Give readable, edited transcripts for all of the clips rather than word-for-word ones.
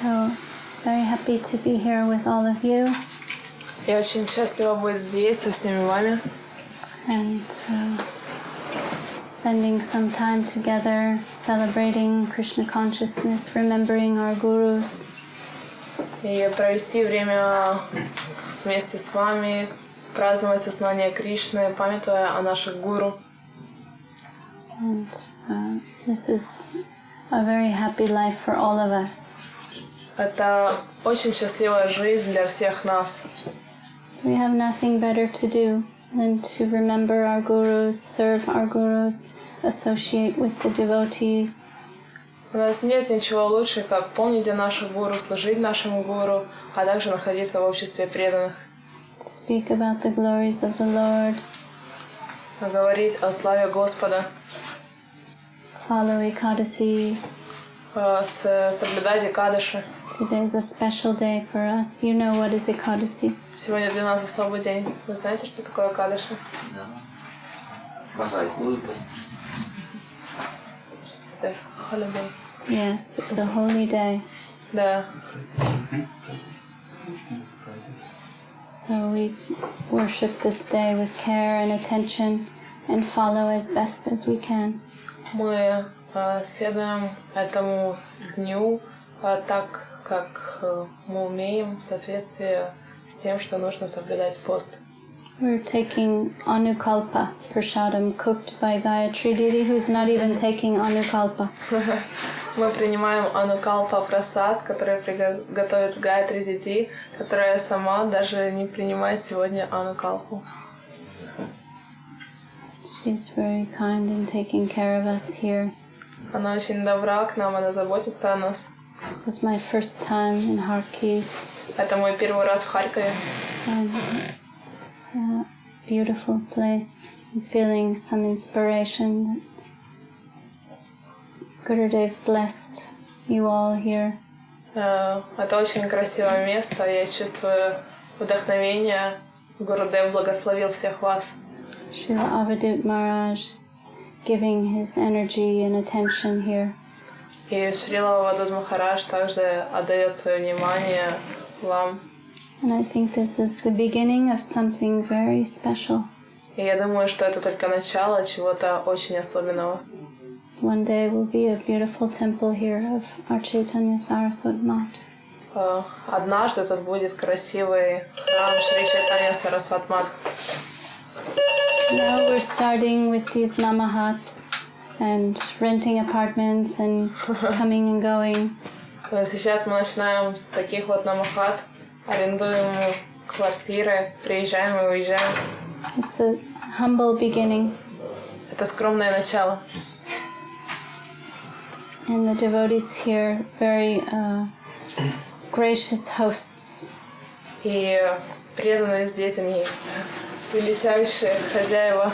So, very happy to be here with all of you. Я очень счастлива быть здесь со всеми вами. And spending some time together, celebrating Krishna consciousness, remembering our gurus. И провести время вместе с вами, праздновать основание Кришны, памятуя о наших гуру. And this is a very happy life for all of us. Это очень счастливая жизнь для всех нас. We have nothing better to do than to remember our gurus, serve our gurus, associate with the devotees. У нас нет ничего лучше, как помнить о наших гуру, служить нашему гуру, а также находиться в обществе преданных. Speak about the glories of the Lord. Говорить о славе Господа. Follow Ekadasi. Соблюдать Экадаши. Today is a special day for us. You know what is Ekadasi? Сегодня для нас особый день. Вы знаете, что такое Экадаши? Да. Празднуют. Это holiday. Yes, it's a holy day. Да. So we worship this day with care and attention and follow as best as we can. Мы следуем этому дню так, как мы умеем, в соответствии с тем, что нужно соблюдать пост. We're taking Anukalpa Prasadam cooked by Gayatri Didi, who's not even taking Anukalpa. Мы принимаем Анукалпа Прасад, который готовит Гayatri Диди, которая сама даже не принимает сегодня Анукалпу. She's very kind in taking care of us here. Она очень добра к нам, она заботится о нас. This is my first time in Harkis. Это мой первый раз в Харькове. And it's a beautiful place. I'm feeling some inspiration. Gurudev blessed you all here. Это очень красивое место. Я чувствую вдохновение. Гурудев благословил всех вас. Srila Avadut Maharaj is giving his energy and attention here. И Шрила Авадут Махарадж также отдает свое внимание вам. And I think this is the beginning of something very special. И я думаю, что это только начало чего-то очень особенного. One day will be a beautiful temple here of our Chaitanya Saraswati Mat. Однажды тут будет красивый храм Шри Чайтанья Сарасвати Мат. Now we're starting with these namahats and renting apartments and coming and going. Сейчас мы начинаем с таких вот намахат, арендуем квартиры, приезжаем и уезжаем. It's a humble beginning. Это скромное начало. And the devotees here, very gracious hosts. И преданные здесь, они величайшие хозяева.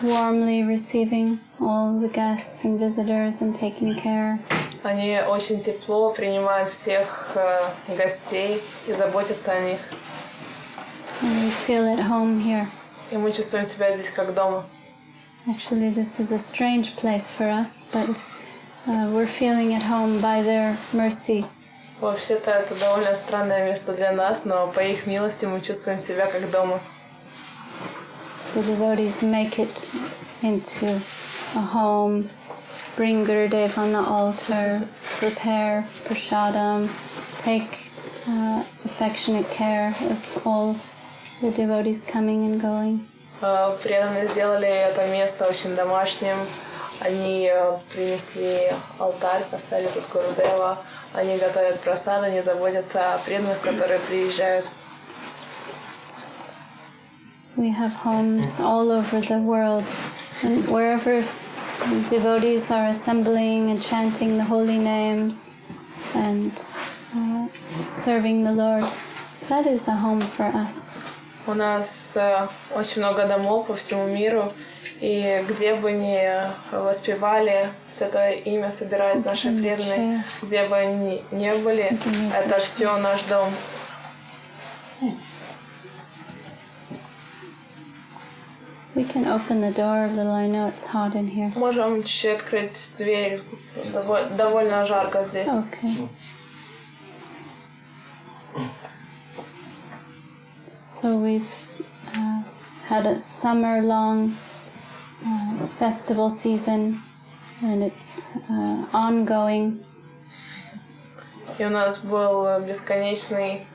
Warmly receiving all the guests and visitors and taking care. Они очень тепло принимают всех гостей и заботятся о них. And we feel at home here. И мы чувствуем себя здесь как дома. Actually, this is a strange place for us, but we're feeling at home by their mercy. Вообще-то это довольно странное место для нас, но по их милости мы чувствуем себя как дома. The devotees make it into a home, bring Gurudev on the altar, prepare prasadam, take affectionate care of all the devotees coming and going. Преданные сделали это место очень домашним. Они принесли алтарь, поставили тут Гурудева. Они готовят прасад, они заботятся о преданных, которые приезжают. We have homes all over the world, and wherever devotees are assembling and chanting the holy names and serving the Lord, that is a home for us. У нас очень много домов по всему миру, и где бы ни воспевали Святое Имя, собираясь наши преданные, где бы они ни были, это все наш дом. We can open the door a little. I know it's hot in here. Можем чуть-чуть открыть дверь. Довольно жарко здесь. Okay. So we've had a summer-long festival season, and it's ongoing. И у нас был бесконечный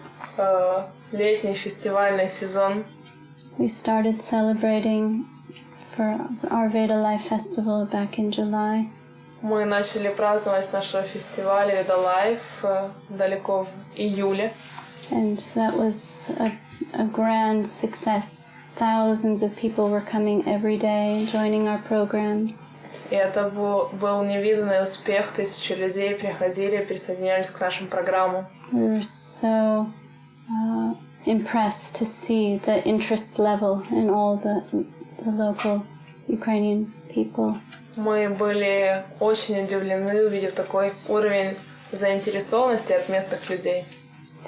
летний фестивальный сезон. We started celebrating for our Veda Life Festival back in July. Мы начали праздновать нашего фестиваля Veda Life далеко в июле. And that was a grand success. Thousands of people were coming every day and joining our programs. И это был невиданный успех. Тысячи людей приходили, присоединялись к нашим программам. We were so impressed to see the interest level in all the local Ukrainian people. Мы были очень удивлены, увидев такой уровень заинтересованности от местных людей.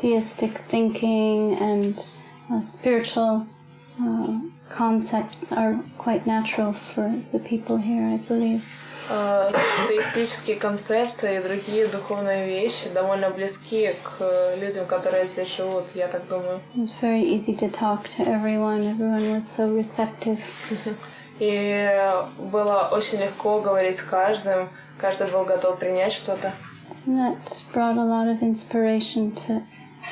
Theistic thinking and spiritual concepts are quite natural for the people here, I believe. Теистические концепции и другие духовные вещи довольно близки к людям, которые здесь живут, я так думаю. It was very easy to talk to everyone. Everyone was so receptive. И было очень легко говорить с каждым, каждый был готов принять что-то. And that brought a lot of inspiration to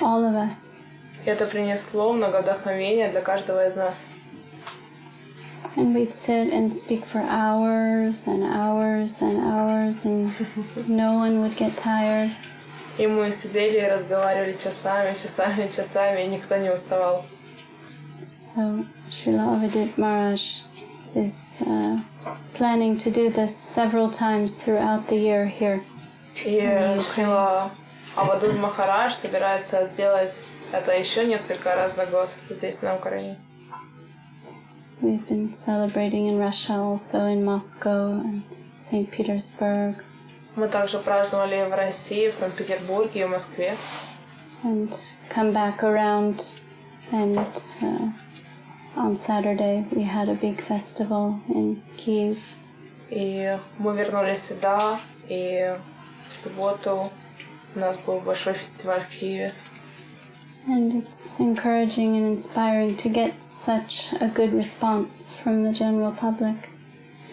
all of us. И это принесло много вдохновения для каждого из нас. And we'd sit and speak for hours and hours and hours, and no one would get tired. И мы сидели и разговаривали часами, часами, часами, и никто не уставал. So Srila Avadut Maharaj is planning to do this several times throughout the year here. И Шрила Авадут Махарадж собирается сделать это еще несколько раз за год здесь, на Украине. We've been celebrating in Russia, also in Moscow and St. Petersburg. Мы также праздновали в России, в Санкт-Петербурге и в Москве. And come back around, and on Saturday we had a big festival in Kyiv. И мы вернулись сюда, и в субботу у нас был большой фестиваль в Киеве. And it's encouraging and inspiring to get such a good response from the general public.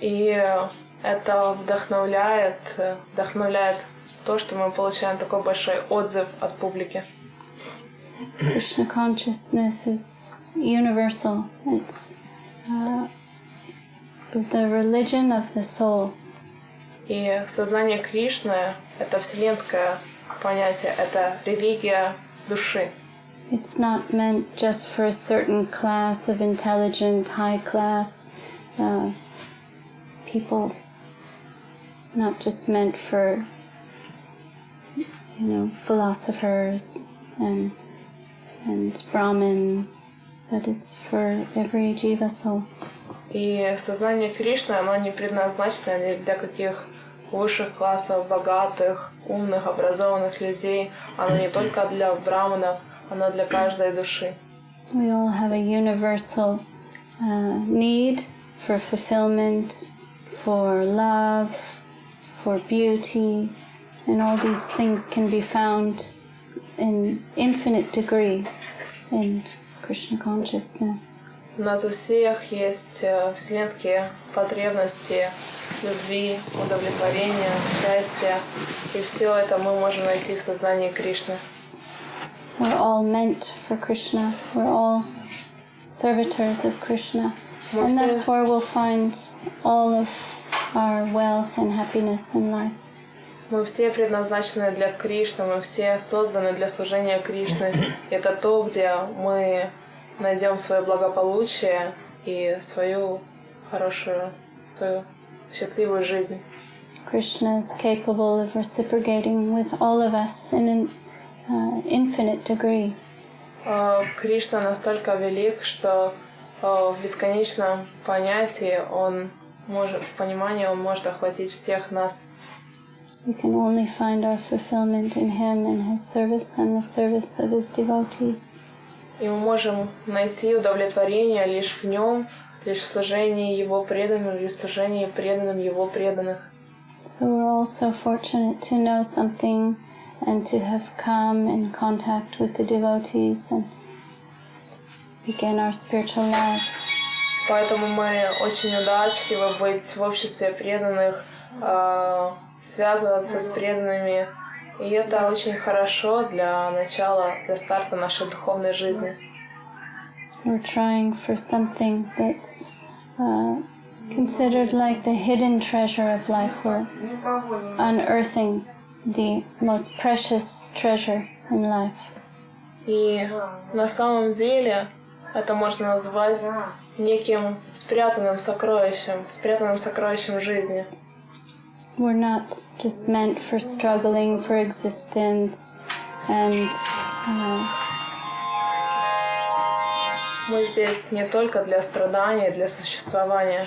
И это вдохновляет то, что мы получаем такой большой отзыв от публики. Krishna consciousness is universal. It's the religion of the soul. И сознание Кришны — это вселенское понятие, это религия души. It's not meant just for a certain class of intelligent, high-class people. Not just meant for, philosophers and Brahmins, but it's for every jiva soul. И сознание Кришны, оно не предназначено ни для каких высших классов, богатых, умных, образованных людей. Оно не только для браманов, оно для каждой души. We all have a universal need for fulfillment, for love, for beauty, and all these things can be found in infinite degree in Krishna consciousness. У нас у всех есть вселенские потребности любви, удовлетворения, счастья, и все это мы можем найти в сознании Кришны. We're all meant for Krishna. We're all servitors of Krishna. And that's where we'll find all of our wealth and happiness in life. Мы все предназначены для Кришны, мы все созданы для служения Кришны. Это то, где мы найдем свое благополучие и свою счастливую жизнь. Krishna is capable of reciprocating with all of us in an infinite degree. Кришна настолько велик, что в бесконечном понятии в понимании он может охватить всех нас. We can only find our fulfillment in Him and His service and the service of His devotees. И мы можем найти удовлетворение лишь в Нем, лишь в служении Его преданным, лишь в служении преданным Его преданных. So we're also fortunate to know something and to have come in contact with the devotees and begin our spiritual lives. Поэтому мы очень удачливы быть в обществе преданных, связываться с преданными. И это очень хорошо для начала, для старта нашей духовной жизни. We're trying for something that's considered like the hidden treasure of life. We're unearthing the most precious treasure in life. И на самом деле это можно назвать неким спрятанным сокровищем жизни. We're not just meant for struggling for existence and Мы здесь не только для страдания, для существования.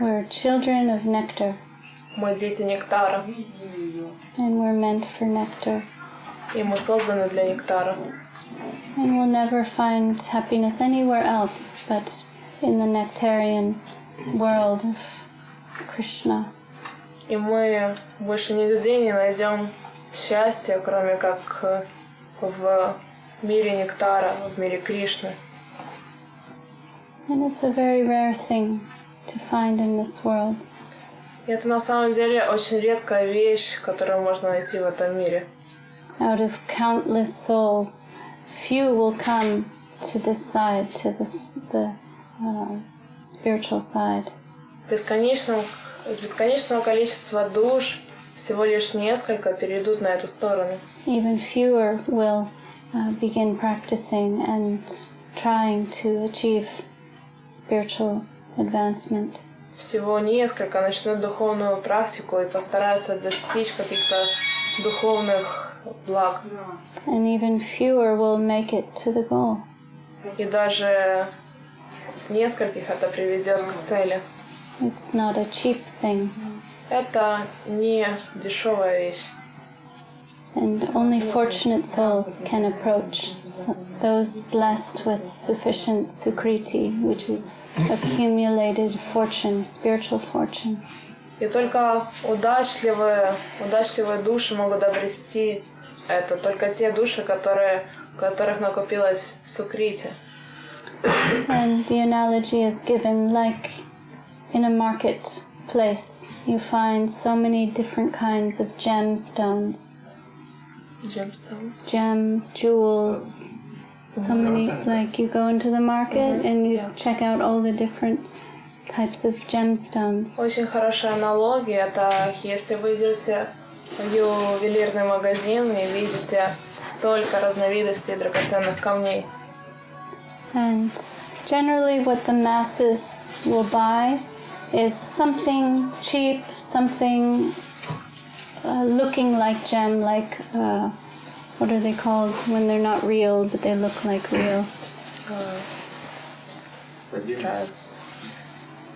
we're children of nectar, Мы дети нектара, and we're meant for nectar. и мы созданы для нектара. And we'll never find happiness anywhere else but in the nectarian world of Krishna. И мы больше нигде не найдем счастья, кроме как в мире нектара, в мире Кришны. And it's a very rare thing to find in this world. И это на самом деле очень редкая вещь, которую можно найти в этом мире. Out of countless souls, few will come to this side, to the spiritual side. Из бесконечного количества душ всего лишь несколько перейдут на эту сторону. Even fewer will begin practicing and trying to achieve spiritual advancement. Всего несколько начнут духовную практику и постараются достичь каких-то духовных благ. And even fewer will make it to the goal. И даже нескольких это приведет к цели. It's not a cheap thing. Это не дешевая вещь. And only fortunate souls can approach those blessed with sufficient sukriti, which is accumulated fortune, spiritual fortune. И только удачливые души могут обрести это. Только те души, у которых накопилось сукрити. And the analogy is given like in a marketplace, you find so many different kinds of gemstones. Gemstones. Gems, jewels, so many, like you go into the market and you check out all the different types of gemstones. Очень хорошая аналогия. Это если вы идете в ювелирный магазин и видите столько разновидностей драгоценных камней. And generally what the masses will buy is something cheap, something looking like gem, like what are they called when they're not real but they look like real?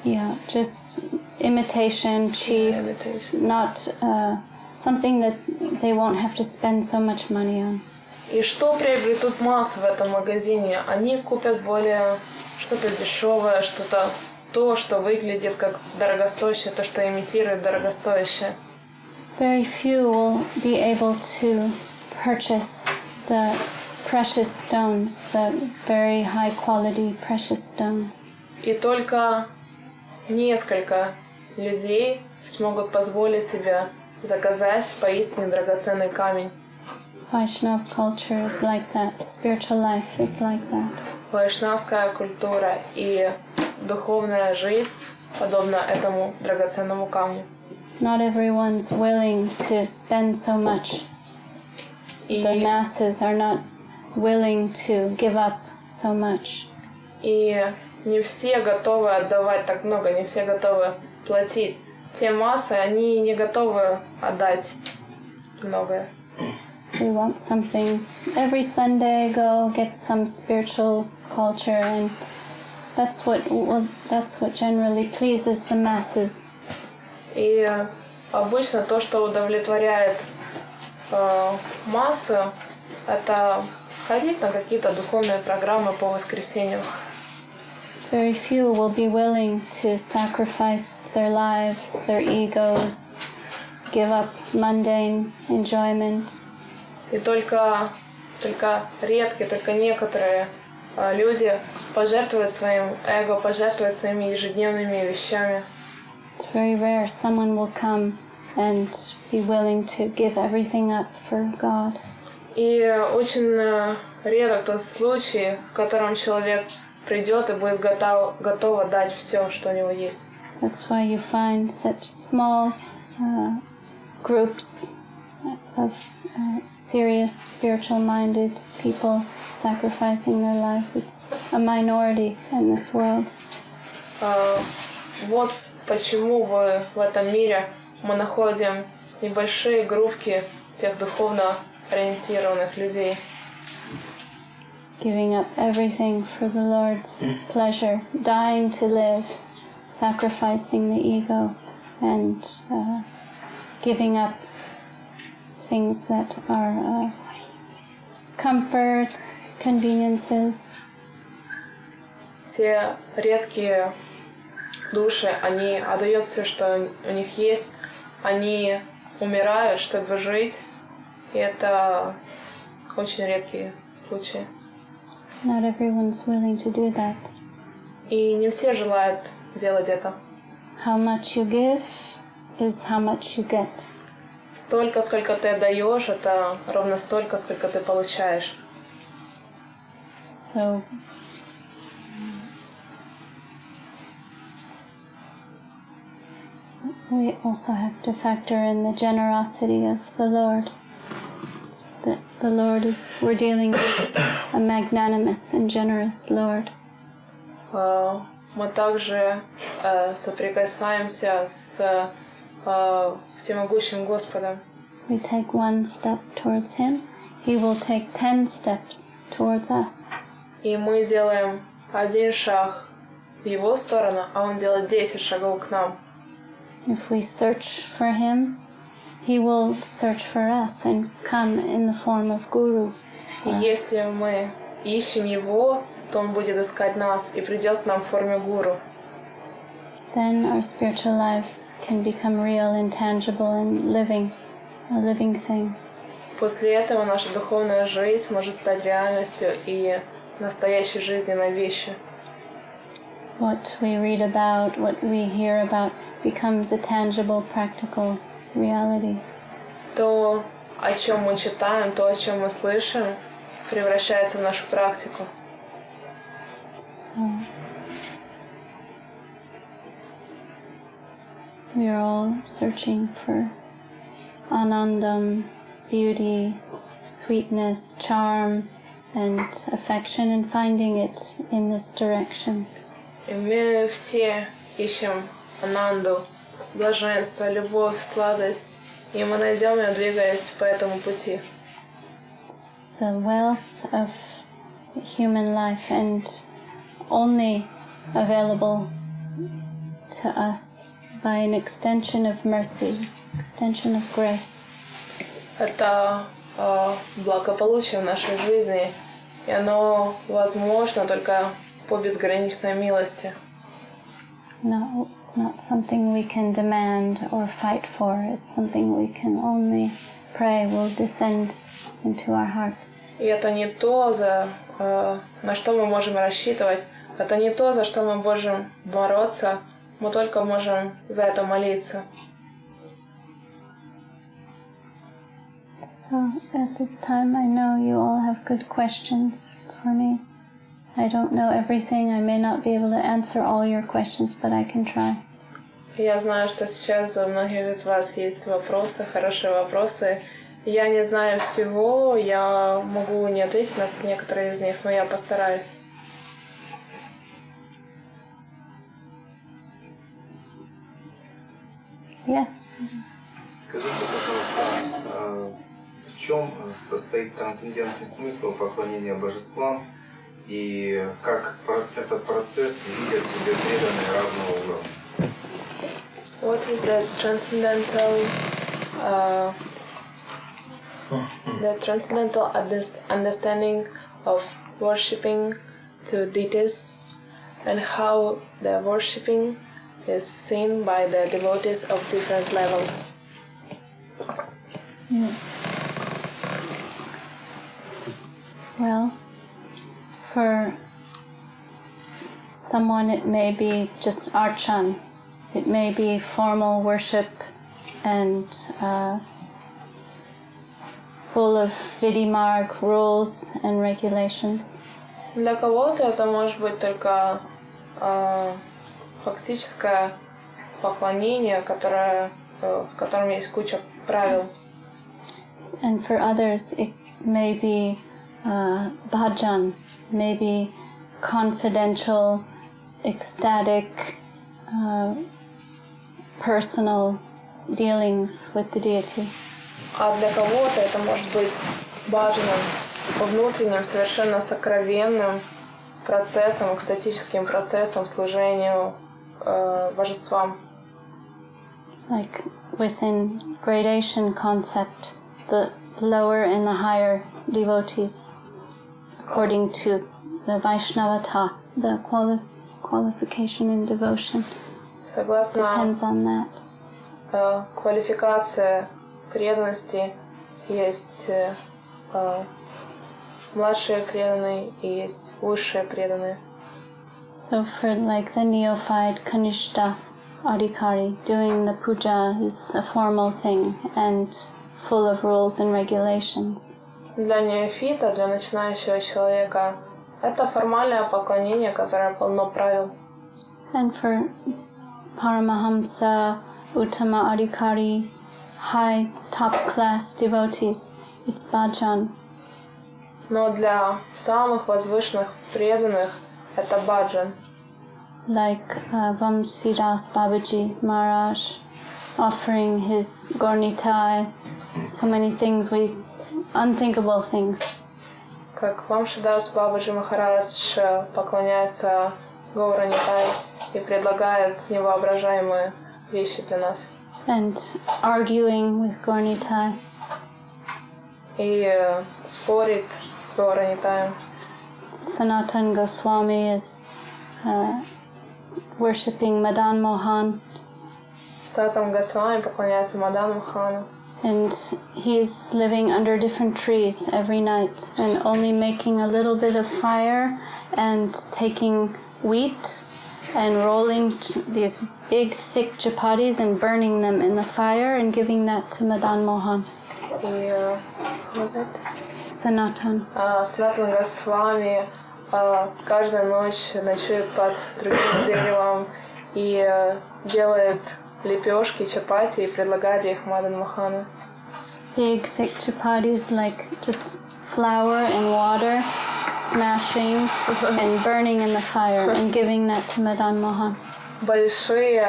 Yeah, just imitation, cheap, not something that they won't have to spend so much money on. И что приобретут массы в этом магазине? Они купят более что-то дешевое, что-то то, что выглядит как дорогостоящее, то, что имитирует дорогостоящее. Very few will be able to purchase the precious stones, the very high quality precious stones. И только несколько людей смогут позволить себе заказать поистине драгоценный камень. Vaishnava culture is like that. Spiritual life is like that. Вайшнавская культура и духовная жизнь подобна этому драгоценному камню. Not everyone's willing to spend so much. The masses are not willing to give up so much. И не все готовы отдавать так много, не все готовы платить. Те массы, они не готовы отдать многое. We want something. Every Sunday, go get some spiritual culture, and that's what generally pleases the masses. И обычно то, что удовлетворяет массы, это ходить на какие-то духовные программы по воскресеньям. Very few will be willing to sacrifice their lives, their egos, give up mundane enjoyment. И только только редкие, только некоторые люди пожертвуют своим эго, пожертвуют своими ежедневными вещами. It's very rare someone will come and be willing to give everything up for God. И очень редок тот случай, в котором человек придет и будет готов отдать все, что у него есть. That's why you find such small groups of serious spiritual-minded people sacrificing their lives. It's a minority in this world. Вот почему в этом мире мы находим небольшие группки тех духовно ориентированных людей. Giving up everything for the Lord's pleasure, dying to live, sacrificing the ego, and giving up things that are comforts, conveniences. Те редкие души, они отдают все, что у них есть, они умирают, чтобы жить, и это очень редкие случаи. Not everyone's willing to do that. И не все желают делать это. How much you give is how much you get. Столько, сколько ты отдаешь, это ровно столько, сколько ты получаешь. So we also have to factor in the generosity of the Lord. That the Lord we're dealing with a magnanimous and generous Lord. Мы также соприкасаемся с всемогущим Господом. We take one step towards Him, He will take 10 steps towards us. И мы делаем один шаг в Его сторону, а Он делает 10 шагов к нам. If we search for Him, He will search for us and come in the form of Guru. И если мы ищем Его, то Он будет искать нас и придет к нам в форме гуру. Then our spiritual lives can become real and tangible and living, a living thing. После этого наша духовная жизнь может стать реальностью и настоящей жизненной вещью. What we read about, what we hear about, becomes a tangible, practical reality. То, о чем мы читаем, то, о чем мы слышим, превращается в нашу практику. So, we are all searching for anandam, beauty, sweetness, charm, and affection, and finding it in this direction. И мы все ищем ананду, блаженство, любовь, сладость, и мы найдем ее, двигаясь по этому пути. The wealth of human life and only available to us by an extension of mercy, extension of grace. Это благополучие в нашей жизни, и оно возможно только по безграничной милости. No, it's not something we can demand or fight for. It's something we can only pray will descend into our hearts. И это не то, на что мы можем рассчитывать. Это не то, за что мы можем бороться. Мы только можем за это молиться. So at this time, I know you all have good questions for me. I don't know everything. I may not be able to answer all your questions, but I can try. Я знаю, что сейчас у многих из вас есть вопросы, хорошие вопросы. Я не знаю всего, я могу не ответить на некоторые из них, но я постараюсь. Yes. Скажите, пожалуйста, в чем состоит трансцендентный смысл поклонения божествам и как этот процесс видят себе преданные разного уровня? What is the transcendental understanding of worshipping to deities and how the worshipping is seen by the devotees of different levels? Yes. Well, for someone it may be just archan. It may be formal worship and full of vidimarg, rules and regulations. Для кого-то это может быть только фактическое поклонение, в котором есть куча правил. And for others it may be bhajan, maybe confidential, ecstatic, personal dealings with the deity. А для кого-то это может быть баджаном, внутренним, совершенно сокровенным процессом, экстатическим процессом служению божествам. Like within gradation concept, the lower and the higher devotees, according to the Vaishnavata, the qualification in devotion, depends on that. Квалификация преданности есть младшие преданные и есть высшие преданные. So for like the neophyte Kanishta Adhikari, doing the puja is a formal thing and full of rules and regulations. Для неофита, для начинающего человека, это формальное поклонение, которое полно правил. And for Paramahamsa, Uttama Adhikari, high top class devotees, it's bhajan. Но для самых возвышенных преданных это баджан. Like Vamsidas Babaji Maharaj offering his Gornitai, so many things, unthinkable things. Как Вамшидас Бабаджи Махарадж поклоняется Гауранитай и предлагает невоображаемые вещи для нас. And arguing with Gornitai. И спорит с Гауранитаем. Sanatana Goswami is worshipping Madan Mohan. Санатана Госвами поклоняется Мадан Мохану. And he's living under different trees every night and only making a little bit of fire and taking wheat and rolling these big thick chapatis and burning them in the fire and giving that to Madan Mohan. И Sanatan. Санатана Госвами каждую ночь ночует под другим деревом и делает лепешки, чапати и предлагает их Мадан Мохану. Big thick chapatis, like just flour and water, smashing and burning in the fire and giving that to Madan Mohan. Большие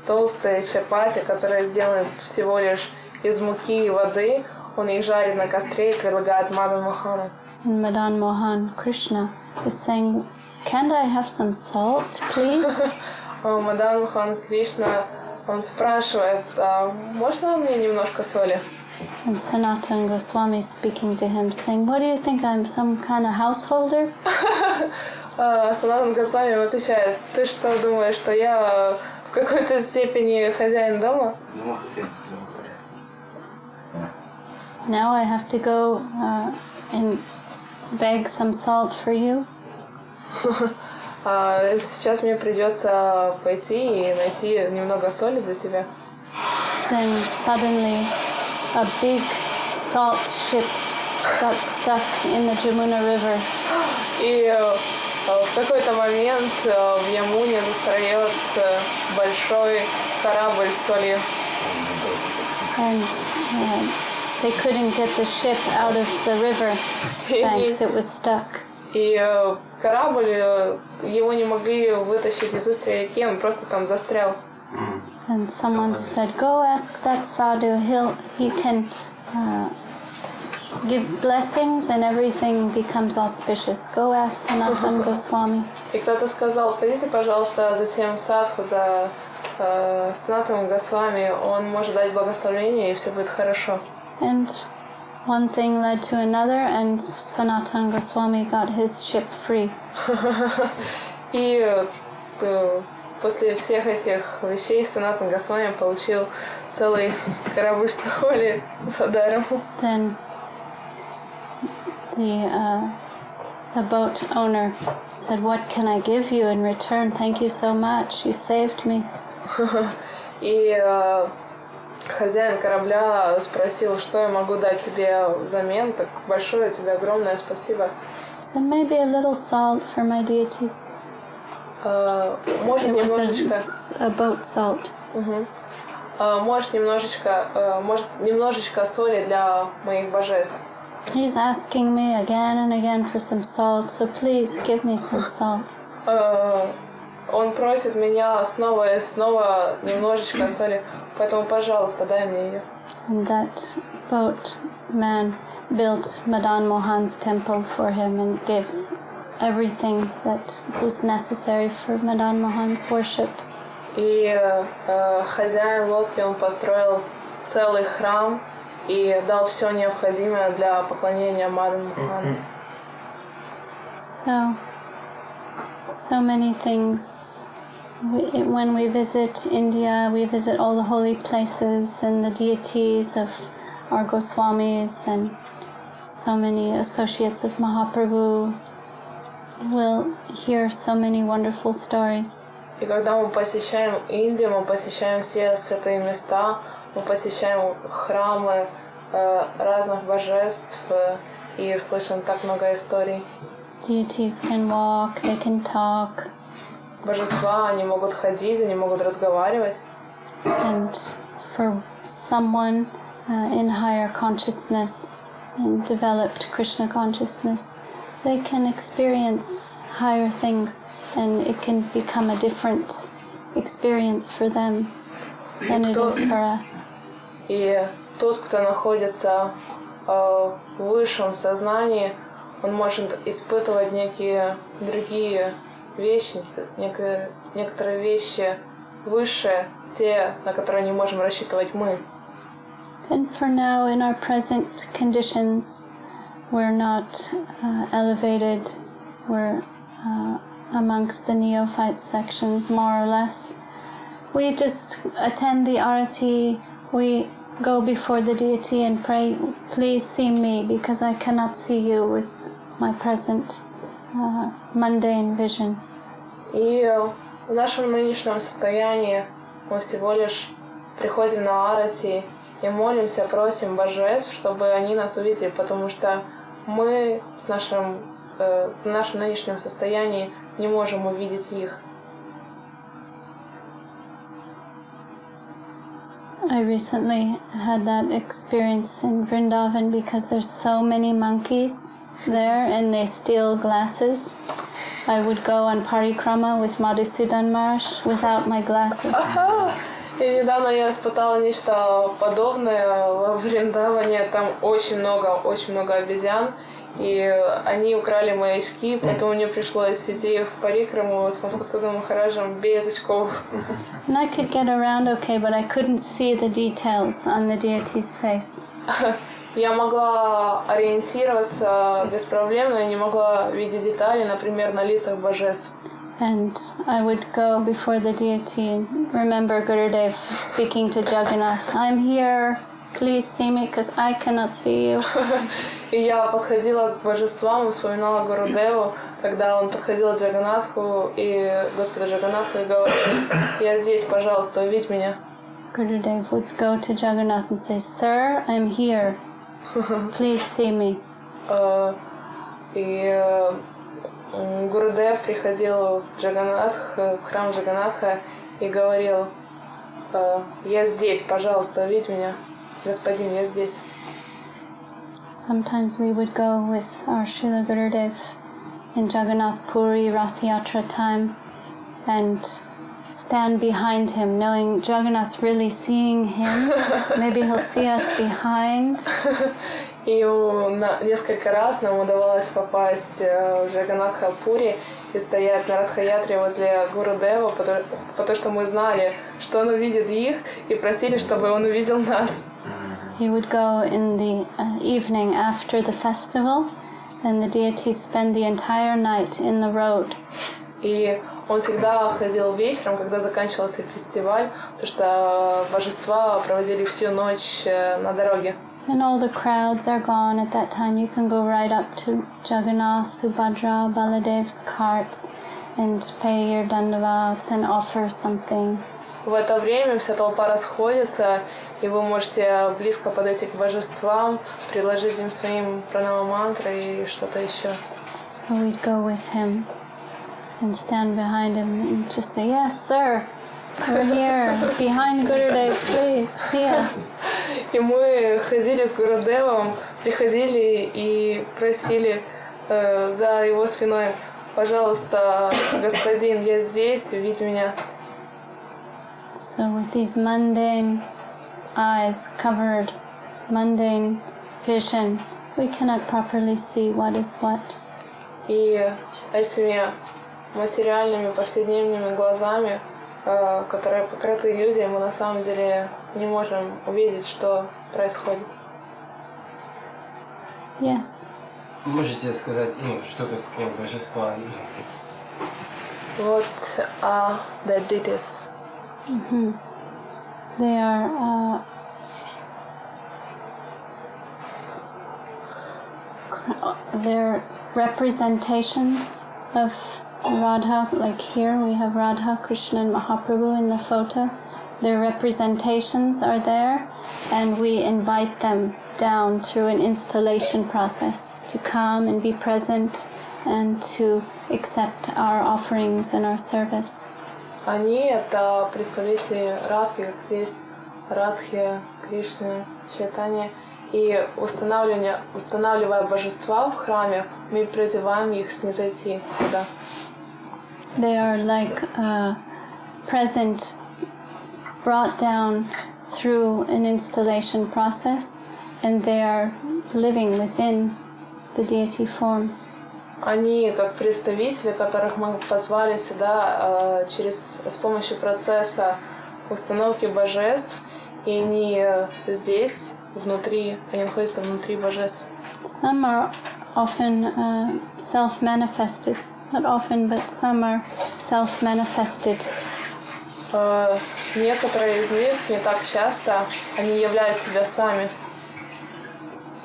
толстые чапати, которые сделаны всего лишь из муки и воды, он их жарит на костре и предлагает Мадан Мохану. And Madan Mohan, Krishna, is saying, "Can't I have some salt, please?" Мадан Мохан Кришна, он спрашивает, можно мне немножко соли? And Sanatana Goswami speaking to him, saying, "What do you think? I'm some kind of householder?" Санатана Госвами ему отвечает, ты что думаешь, что я в какой-то степени хозяин дома? Now I have to go and beg some salt for you. Сейчас мне придется пойти и найти немного соли для тебя. Then suddenly a big salt ship got stuck in the Jamuna River. И в какой-то момент в Ямуне застроился большой корабль с солью. And they couldn't get the ship out of the river banks. It was stuck. И корабль, его не могли вытащить из устья реки, он просто там застрял. And someone said, "Go ask that sadhu. He can give blessings and everything becomes auspicious. Go ask Sanatana Goswami." И кто-то сказал, сходите, пожалуйста, за тем садху, за Санатаном Госвами, он может дать благословение, и все будет хорошо. And one thing led to another, and Sanatana Goswami got his ship free. И после всех этих вещей Санатана Госвами получил целый корабль соли за даром. Then the boat owner said, "What can I give you in return? Thank you so much. You saved me." И хозяин корабля спросил, что я могу дать тебе взамен. Так большое тебе огромное спасибо. He said, "Maybe a little salt for my deity." Может, It was немножечко... a boat salt. Может, немножечко соли для моих божеств. He's asking me again and again for some salt, so please give me some salt. Он просит меня снова и снова немножечко соли, поэтому, пожалуйста, дай мне ее. And that boatman built Madan Mohan's temple for him and gave everything that was necessary for Madan Mohan's worship. И хозяин лодки, он построил целый храм и дал все необходимое для поклонения Мадан Мохану. So many things. When we visit India, we visit all the holy places and the deities of our Goswamis, and so many associates of Mahaprabhu. We'll hear so many wonderful stories. И когда мы посещаем Индию, мы посещаем все святые места, мы посещаем храмы разных божеств и слышим так много историй. Deities can walk, they can talk. Божества, они могут ходить, они могут разговаривать. And for someone in higher consciousness and developed Krishna consciousness, they can experience higher things, and it can become a different experience for them than it is for us. И тот, кто находится в высшем сознании, он может испытывать некие другие вещи, некоторые вещи выше, те, на которые не можем рассчитывать мы. And for now, in our present conditions, we're not elevated. We're amongst the neophyte sections, more or less. We just attend the arati. We go before the deity and pray, "Please see me, because I cannot see you with my present mundane vision." И в нашем нынешнем состоянии мы всего лишь приходим на арати и молимся, просим божеств, чтобы они нас увидели, потому что мы в нашем нынешнем состоянии не можем увидеть их. I recently had that experience in Vrindavan because there's so many monkeys there and they steal glasses. I would go on parikrama with Madhusudan Maharaj without my glasses. И недавно я испытала нечто подобное во Вриндаване. Там очень много обезьян. И они украли мои очки, поэтому мне пришлось идти в парикраму с Мадхусудом Махараджем без очков. And I could get around okay, but I couldn't see the details on the deity's face. Я могла ориентироваться без проблем, но я не могла видеть детали, например, на лицах божеств. And I would go before the deity and remember Gurudev speaking to Jagannath, "I'm here, please see me, because I cannot see you." И я подходила к божествам, вспоминала Гурудеву, когда он подходил к Джаганнатху и Господу Джаганнатху и говорил: "Я здесь, пожалуйста, увидь меня." Gurudev would go to Jagannath and say, "Sir, I'm here. Please see me." И Гурудев приходил в Джаганнатх, в храм Джаганнатха и говорил: "Я здесь, пожалуйста, увидь меня, господин, я здесь." Sometimes we would go with our Srila Gurudev in Jagannath Puri Rath Yatra time and stand behind him, knowing Jagannath's really seeing him. Maybe he'll see us behind. И несколько раз нам удавалось попасть в Джаганнатха Пури и стоять на Радха-ятре возле Гурудева, потому что мы знали, что он увидит их, и просили, чтобы он увидел нас. He would go in the evening after the festival, and the deities spend the entire night in the road. И он всегда ходил вечером, когда заканчивался фестиваль, потому что божества проводили всю ночь на дороге. And all the crowds are gone at that time. You can go right up to Jagannath, Subhadra, Baladev's carts and pay your dandavats and offer something. В это время вся толпа расходится, и вы можете близко подойти к божествам, предложить им своим пранама-мантры и что-то еще. So we'd go with him and stand behind him and just say, "Yes, sir, we're here, behind Gurudev, please, see us." И мы ходили с Гурудевом, приходили и просили за его спиной: «Пожалуйста, господин, я здесь, увидь меня». So with these mundane eyes covered, mundane vision, we cannot properly see what is what. И этими материальными повседневными глазами, которые покрыты иллюзией, мы на самом деле не можем увидеть, что происходит. Yes. Можете сказать, что такое божества? Вот the deities. Mm-hmm. They are they're representations of Radha. Like here we have Radha, Krishna and Mahaprabhu in the photo. Their representations are there, and we invite them down through an installation process to come and be present and to accept our offerings and our service. Они — это представители Радхи, как здесь Радхи, Кришны, Чайтанья. И устанавливая божества в храме, мы призываем их снизойти сюда. They are like present, brought down through an installation process, and they are living within the deity form. Они как представители, которых мы позвали сюда с помощью процесса установки божеств, и они здесь, внутри, они находятся внутри божеств. Some are often self-manifested. Not often, but some are self-manifested. Некоторые из них, не так часто, они являют себя сами.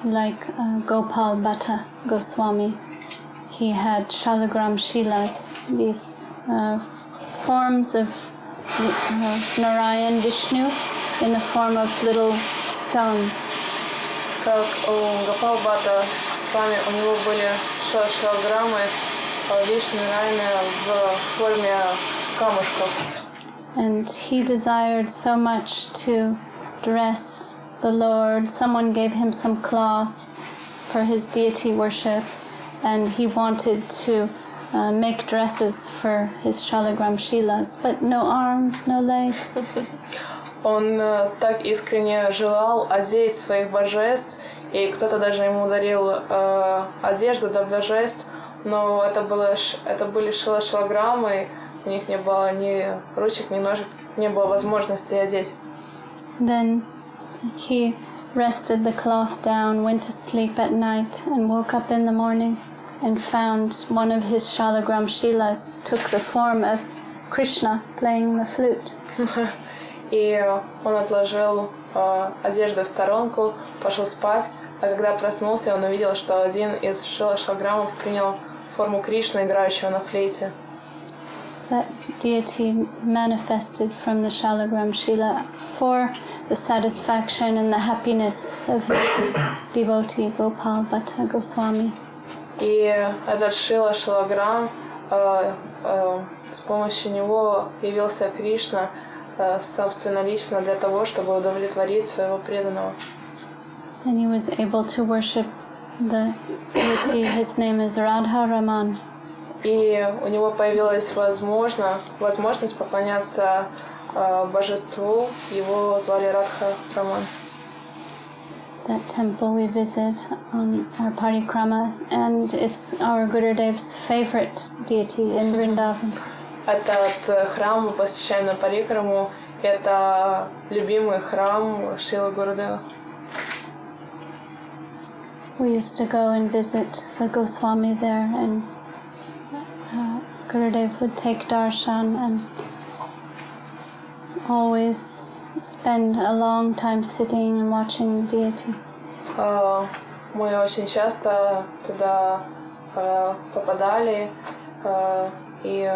Like Gopal Bhatta Goswami. He had Shalagram Shilas, these forms of Narayan Vishnu in the form of little stones. Как у Гопал Бхатта Госвами, у него были шалограммы Вишну Нараяна в форме камушков. And he desired so much to dress the Lord. Someone gave him some cloth for his deity worship, and he wanted to make dresses for his Shalagram Shilas, but no arms, no legs. Он так искренне желал одеть своих божеств, и кто-то даже ему дарил одежду для божеств, но это были шалограммы, у них не было ни ручек, ни ножек, не было возможности одеть. Then he rested the cloth down, went to sleep at night, and woke up in the morning and found one of his Shalagram Shilas took the form of Krishna playing the flute. И он отложил одежду в сторонку, пошел спать, а когда проснулся, он увидел, что один из шалограммов принял форму Кришны, играющего на флейте. That deity manifested from the Shalagram Shila for the satisfaction and the happiness of his devotee Gopal Bhatta Goswami. И этот шалограмм, с помощью него явился Кришна собственнолично для того, чтобы удовлетворить своего преданного. And he was able to worship the deity. His name is Radha Raman. И у него появилась возможность поклоняться божеству. Его звали Радха Раман. That temple we visit on our parikrama, and it's our Gurudev's favorite deity in Vrindavan. Этот храм мы посещаем на парикраму. Это любимый храм Шрилы Гурудева. We used to go and visit the Goswami there, and Gurudev would take darshan and always spend a long time sitting and watching the deity. Мы очень часто туда попадали, и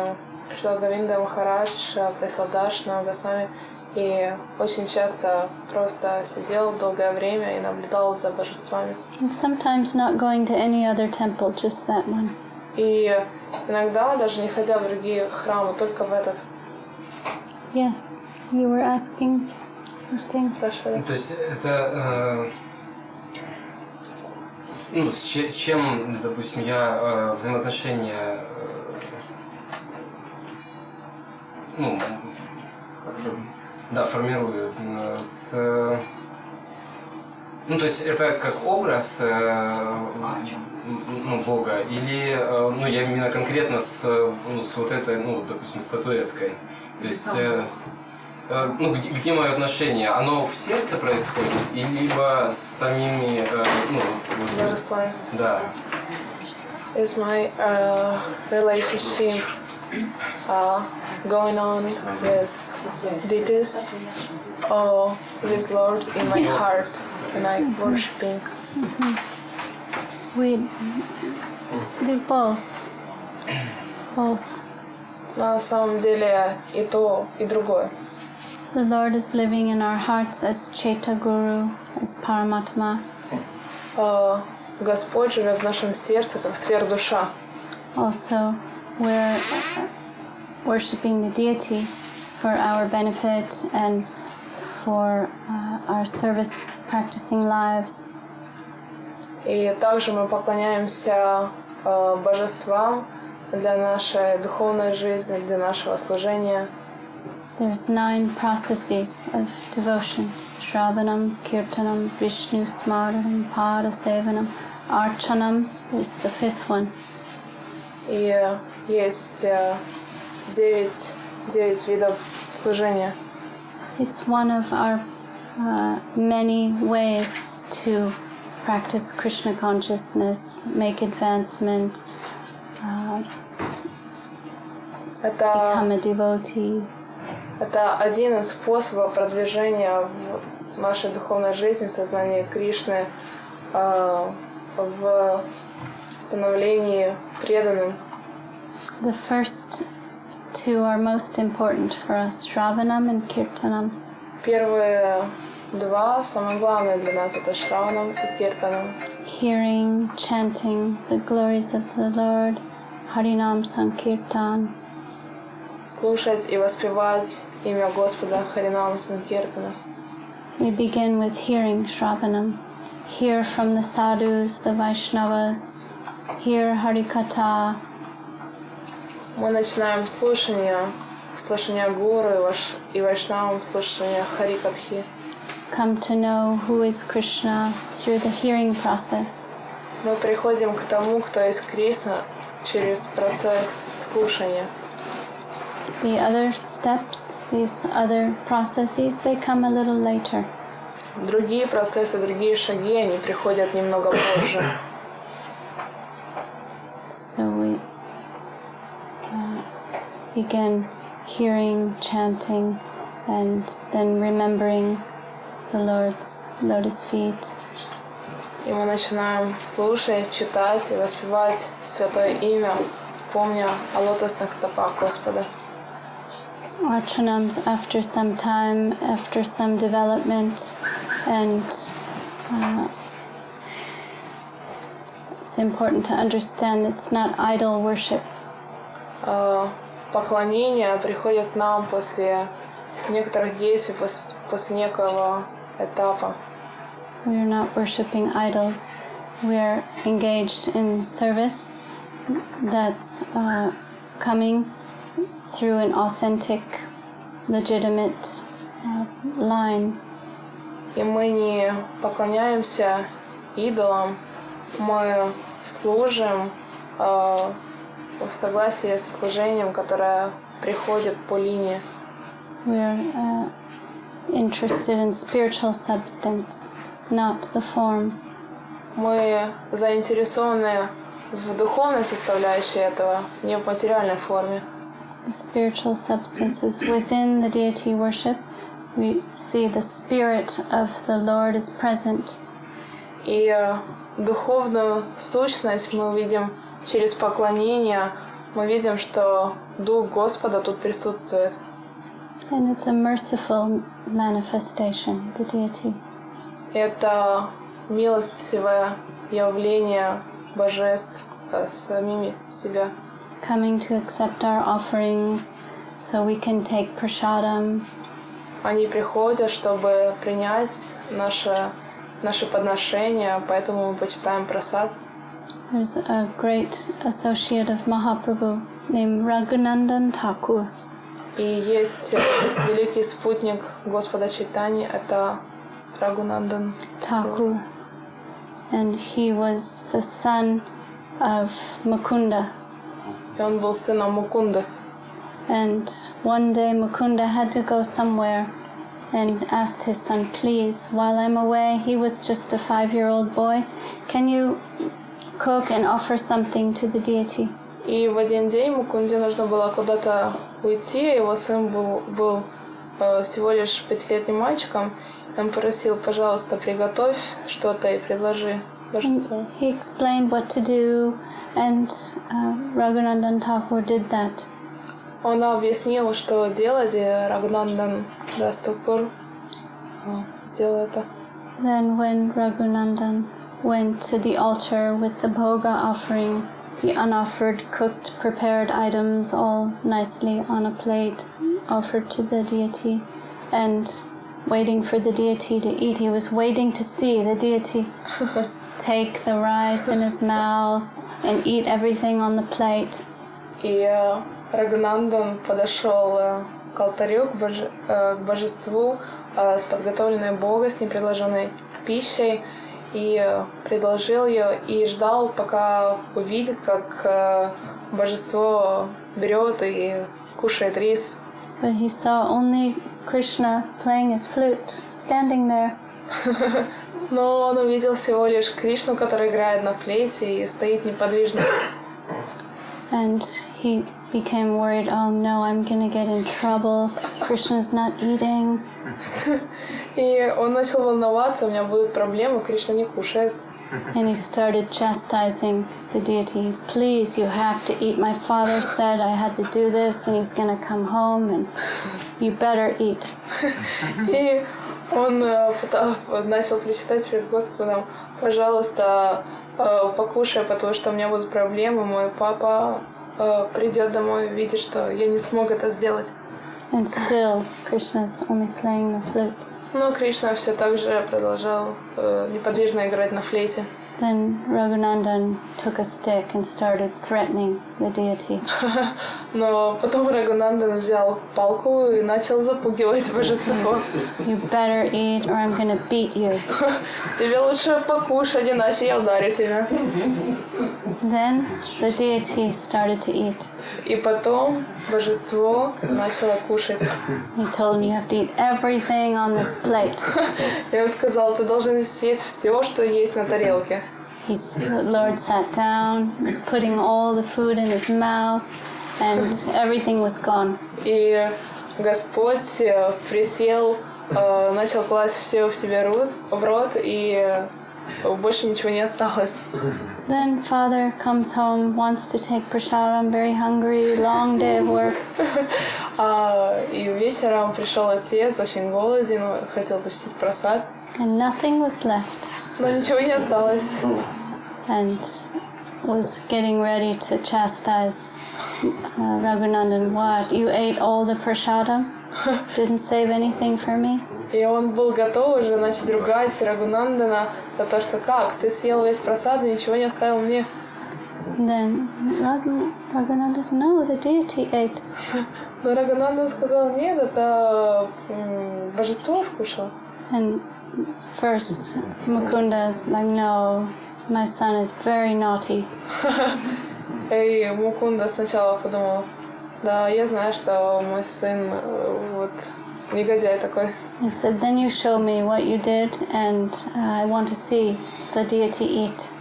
Шрила Говинда Махарадж прислал Даршану Госвами, и очень часто просто сидел долгое время и наблюдал за божествами. And sometimes not going to any other temple, just that one. И иногда даже не ходя в другие храмы, только в этот. Yes, you were asking something. Спрашивали. То есть это, ну, с чем, допустим, я взаимоотношения, ну, да, формирую с, ну, то есть это как образ, ну, Бога, или, ну, я именно конкретно с вот этой, ну, допустим, статуэткой. То есть, ну, где мое отношение? Оно в сердце происходит, или либо с самими, ну, Божествами. Да. Is my relationship going on with deities or with Lord in my heart when I worshiping? We do both. Both. На самом деле и то, и другое. The Lord is living in our hearts as Chaita Guru, as Paramatma. Господь живет в нашем сердце, как сфер-душа. Also, we're worshipping the deity for our benefit and for our service practicing lives. И также мы поклоняемся божествам для нашей духовной жизни, для нашего служения. There's 9 processes of devotion. Shravanam, Kirtanam, Vishnu Smaranam, Padasevanam, Archanam is the 5th one. И есть 9 видов служения. It's one of our many ways to practice Krishna consciousness, make advancement, become a devotee. Это один из способов продвижения в нашей духовной жизни, в сознании Кришны, в становлении преданным. The first 2 are most important for us, Shravanam and Kirtanam. Первые 2 самые главные для нас — это Шраванам и Киртанам. Hearing, chanting the glories of the Lord, Harinam Sankirtan. Слушать и воспевать имя Господа Харинам Санкиртана. We begin with hearing Shravanam. Hear from the sadhus, the Vaishnavas. Hear Harikatha. Мы начинаем слушание гуру и вайшнавам, слушание Харикатхи. Come to know who is Krishna through the hearing process. Мы приходим к тому, кто есть Кришна, через процесс слушания. The other steps, these other processes, they come a little later. Другие процессы, другие шаги, они приходят немного позже. So we begin hearing, chanting, and then remembering the Lord's lotus feet. И мы начинаем слушать, читать и воспевать святое имя, помня о лотосных стопах Господа. Archanams after some time, after some development, and it's important to understand it's not idol worship. Поклонение приходит нам после некоторых действий, после некого этапа. We are not worshiping idols. We are engaged in service that's coming through an authentic, legitimate line. И мы не поклоняемся идолам, мы служим в согласии со служением, которое приходит по линии. We are interested in spiritual substance, not the form. Мы заинтересованы в духовной составляющей этого, не в материальной форме. The spiritual substance is within the deity worship. We see the spirit of the Lord is present. И духовную сущность мы видим через поклонение. Мы видим, что Дух Господа тут присутствует. And it's a merciful manifestation, the deity. Это милостивое явление божеств самими себя. Coming to accept our offerings so we can take prasadam. Они приходят, чтобы принять наши подношения, поэтому мы почитаем прасад. There's a great associate of Mahaprabhu named Raghunandan Thakur. И есть великий спутник Господа Чайтаньи, это Рагунандан Thakur. And he was the son of Mukunda. И он был сыном Мукунды. And one day Mukunda had to go somewhere and asked his son, please, while I'm away, he was just a 5-year-old boy, can you cook and offer something to the deity? И в один день Мукунде нужно было куда-то уйти, его сын был всего лишь 5-летним мальчиком. Он просил, пожалуйста, приготовь что-то и предложи божеству. He explained what to do, and Raghunandan Thakur did that. Он объяснил, что делать, и Рагунандан Дастакур сделал это. Then when Raghunandan went to the altar with the bhoga offering, the unoffered, cooked, prepared items all nicely on a plate offered to the deity, and waiting for the deity to eat. He was waiting to see the deity take the rice in his mouth and eat everything on the plate. И Рагунандан подошел к алтарю, к божеству с подготовленной Бога, с непредложенной пищей, и предложил ее, и ждал, пока увидит, как божество берет и кушает рис. But he saw only Krishna playing his flute, standing there. Но он увидел всего лишь Кришну, который играет на флейте и стоит неподвижно. And he became worried, oh no, I'm gonna get in trouble. Krishna's not eating. И он начал волноваться, у меня будут проблемы, Кришна не кушает. And he started chastising the deity. Please, you have to eat. My father said I had to do this, and he's gonna come home, and you better eat. И он начал причитать перед Господом, пожалуйста, покушай, потому что у меня будут проблемы, мой папа придет домой, видит, что я не смог это сделать. And still, Krishna's only playing the flute. Но Кришна все так же продолжал неподвижно играть на флейте. Then Raghunandan took a stick and started threatening the deity. Но потом Рагунандан взял палку и начал запугивать божество. You better eat or I'm gonna beat you. Тебе лучше покушать, иначе я ударю тебя. Then the deity started to eat. И потом божество начало кушать. He told him, you have to eat everything on this plate. И он сказал, ты должен съесть все, что есть на тарелке. The Lord sat down, was putting all the food in his mouth, and everything was gone. И Господь присел, начал класть все в себе в рот, и больше ничего не осталось. Then father comes home, wants to take prasadam, very hungry, long day of work. И вечером пришел отец, очень голоден, хотел посетить прасад. And nothing was left. Но ничего не осталось. And was getting ready to chastise Raghunandan. What? You ate all the prasadam? Didn't save anything for me? И он был готов уже начать ругать Рагунандана за то, что как, ты съел весь прасад и ничего не оставил мне. Then Raghunandan said, no, the deity ate. Но Рагунандан сказал, нет, это божество скушало. And first Mukunda's like, no, my son is very naughty. И Мукунда сначала подумал, да, я знаю, что мой сын вот негодяй такой. He said, then you show me what you did, and I want to see the deity eat.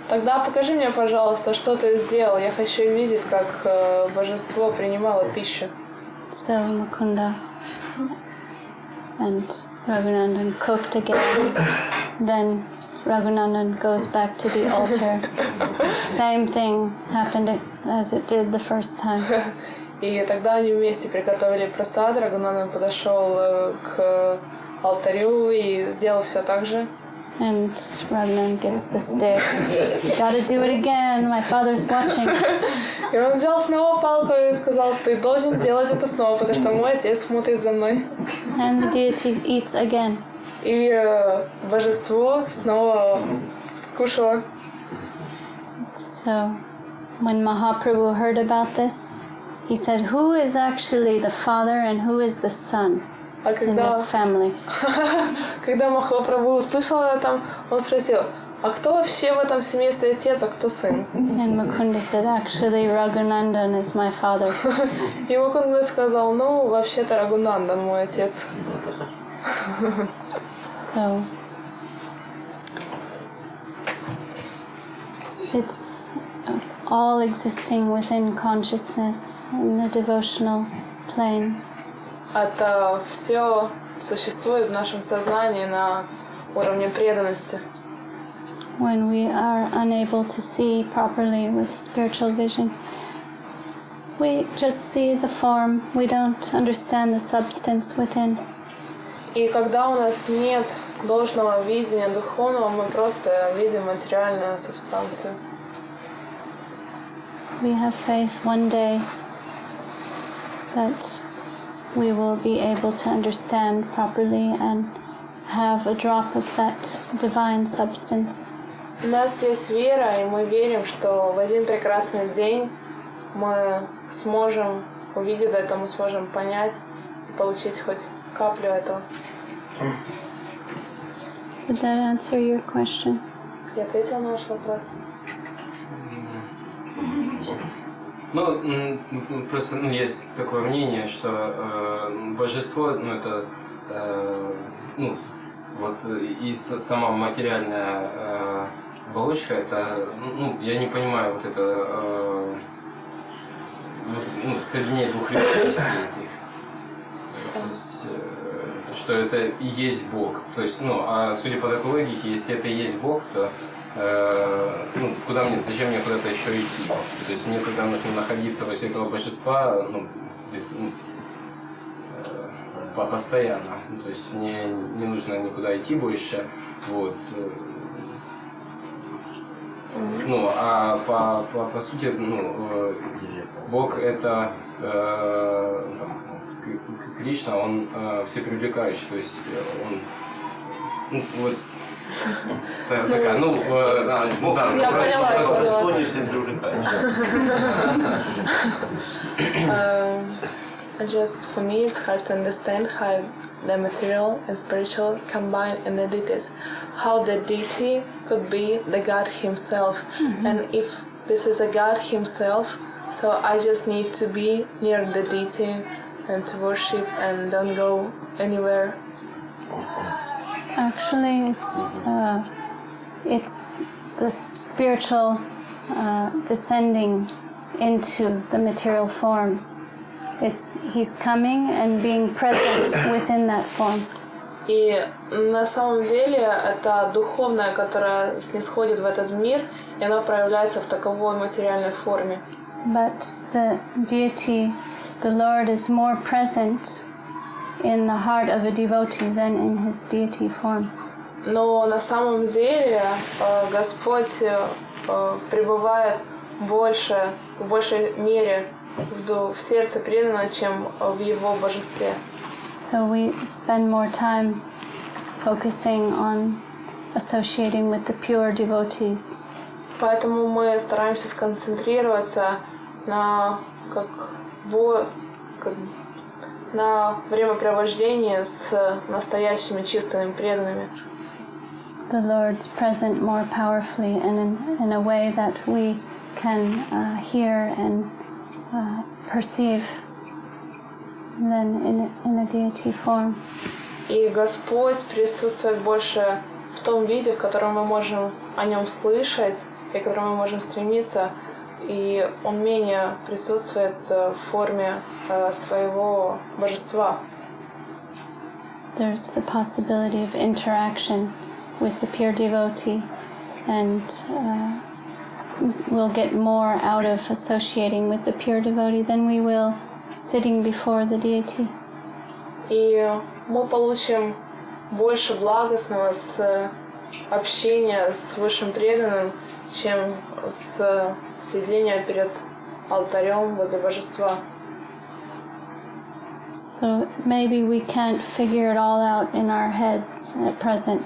Тогда покажи мне, пожалуйста, что ты сделал. Я хочу видеть, как божество принимало пищу. So Mukunda and Raghunandan cooked again, then Raghunandan goes back to the altar. Same thing happened as it did the first time. И тогда они вместе приготовили прасад, Рагунандан подошел к алтарю и сделал все так же. And Raghunandan gets the stick. You gotta do it again, my father's watching. И он взял снова палку и сказал, ты должен сделать это снова, потому что мой отец смотрит за мной. And the deity eats again. И божество снова скушало. So, when Mahaprabhu heard about this, he said, who is actually the father and who is the son in this family? Когда Махапрабху услышал это, он спросил, а кто вообще в этом семействе отец, а кто сын? And Mukunda said, actually, Raghunandan is my father. И Мукунда сказал, ну, вообще-то Рагунандан мой отец. So, it's all existing within consciousness in the devotional plane. Это все существует в нашем сознании на уровне преданности. When we are unable to see properly with spiritual vision, we just see the form, we don't understand the substance within. И когда у нас нет должного видения духовного, мы просто видим материальную субстанцию. We have faith one day that we will be able to understand properly and have a drop of that divine substance. У нас есть вера, и мы верим, что в один прекрасный день мы сможем увидеть это, мы сможем понять и получить хоть каплю этого. Did that answer your question? Я ответила на ваш вопрос. Ну, просто есть такое мнение, что божество, ну, это, ну, вот и сама материальная оболочка, это, ну, я не понимаю вот это, вот, ну, соединение двух личностей этих. То есть, что это и есть Бог. То есть, ну, а судя по такой логике, если это и есть Бог, то ну, куда мне, зачем мне куда-то еще идти? То есть мне тогда нужно находиться возле этого божества, ну, постоянно. Ну, то есть мне не нужно никуда идти больше. Вот. Ну, а по сути, ну, Бог это там, Кришна, он всепривлекающий, то есть он, ну, вот. Такая, ну, да, я поняла, Господь всем привлекает. Just for me, it's hard to understand how the material and spiritual combine in the deities. How the deity could be the God himself. And if this is a God himself, so I just need to be near the deity and to worship and don't go anywhere. Actually, it's the spiritual descending into the material form. He's coming and being present within that form. И на самом деле это духовное, которое снисходит в этот мир, и оно проявляется в таковой материальной форме. But the deity, the Lord, is more present in the heart of a devotee than in his deity form. Но на самом деле Господь пребывает в большей мере в сердце преданного, чем в его божестве. So we spend more time focusing on associating with the pure devotees. Поэтому мы стараемся сконцентрироваться на на времяпровождение с настоящими чистыми преданными. The Lord's present more powerfully and in a way that we can hear and perceive than in a deity form. И Господь присутствует больше в том виде, в котором мы можем о нем слышать и к которому мы можем стремиться, и он менее присутствует в форме своего божества. There's the possibility of interaction with the pure devotee, and we'll get more out of associating with the pure devotee than we will sitting before the deity. И мы получим больше благостного с общения с высшим преданным, чем с сидения перед алтарем возле божества. So maybe we can't figure it all out in our heads at present.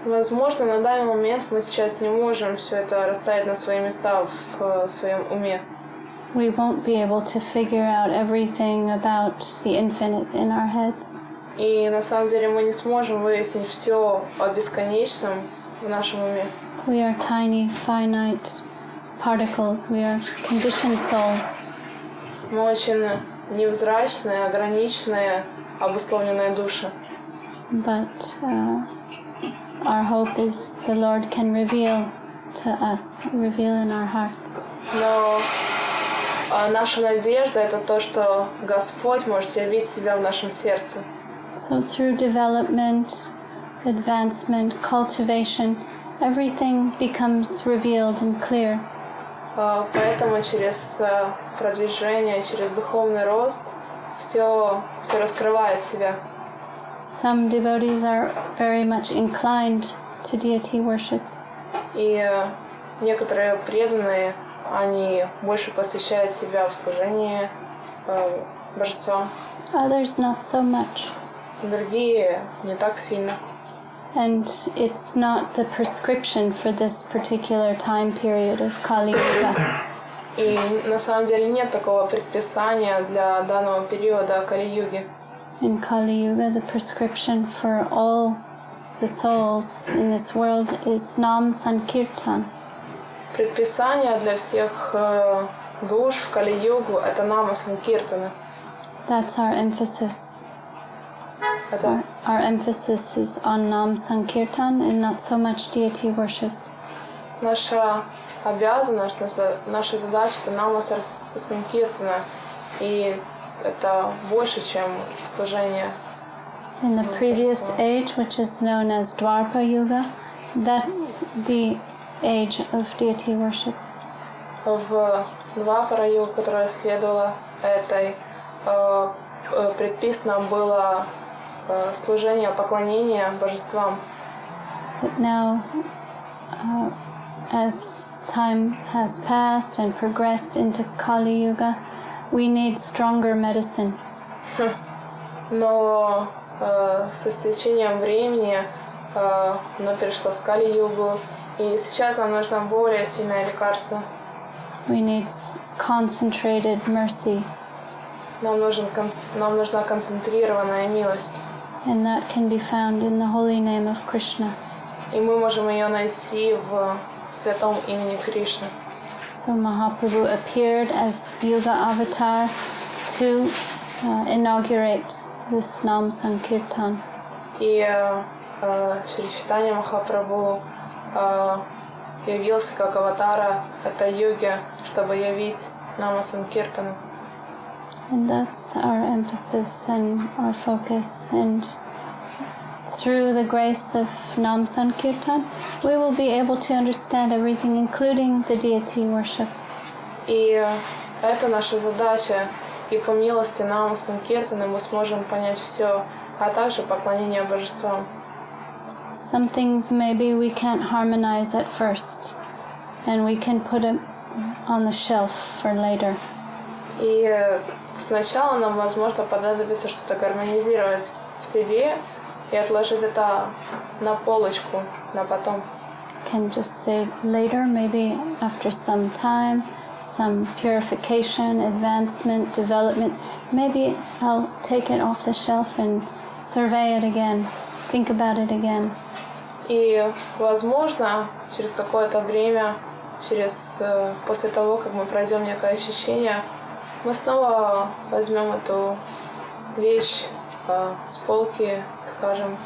Возможно, на данный момент мы сейчас не можем все это расставить на свои места в своем уме. We won't be able to figure out everything about the infinite in our heads. И на самом деле мы не сможем выяснить все о бесконечном в нашем уме. We are tiny, finite particles. We are conditioned souls. Мы очень невзрачные, ограниченные, обусловленные души. But our hope is the Lord can reveal to us, reveal in our hearts. Но наша надежда — это то, что Господь может явить себя в нашем сердце. So through development, advancement, cultivation, everything becomes revealed and clear. Поэтому через продвижение, через духовный рост все раскрывает себя. Some devotees are very much inclined to deity worship. И некоторые преданные, они больше посвящают себя в служении божествам. Others not so much. Другие не так сильно. And it's not the prescription for this particular time period of Kali Yuga. И на самом деле нет такого предписания для данного периода Кали-юги. In Kali Yuga, the prescription for all the souls in this world is Nam Sankirtan. Предписание для всех душ в Кали-югу — это Нама Санкиртана. That's our emphasis. Our emphasis is on Nam Sankirtan and not so much deity worship. Наша обязанность, наша задача — это Нама Санкиртана, и это больше, чем служение. In the previous age, which is known as Dwapara Yuga, that's the age of deity worship. В Двапара-югу, которая следовала этой, предписано было служение, поклонение божествам. But now, as time has passed and progressed into Kali Yuga, we need stronger medicine. Но со стечением времени оно перешло в Кали-югу, и сейчас нам нужно более сильное лекарство. We need concentrated mercy. Нам нужна концентрированная милость. And that can be found in the holy name of Krishna. И мы можем ее найти в святом имени Кришны. So Mahaprabhu appeared as Yuga avatar to inaugurate this Nam Sankirtan. И Шри Чайтанья Махапрабху явился как аватара этой юги, чтобы явить Нама Санкиртану. And that's our emphasis and our focus. And through the grace of Nam Sankirtan, we will be able to understand everything, including the deity worship. И это наша задача. И по милости Нама Санкиртана мы сможем понять все, а также поклонение божествам. Some things maybe we can't harmonize at first, and we can put it on the shelf for later. И сначала нам, возможно, понадобится что-то гармонизировать в себе и отложить это на полочку, на потом. Can just say later, maybe after some time, some purification, advancement, development. Maybe I'll take it off the shelf and survey it again, think about it again. И, возможно, через какое-то время, после того, как мы пройдем некое очищение, мы снова возьмем эту вещь с полки, скажем,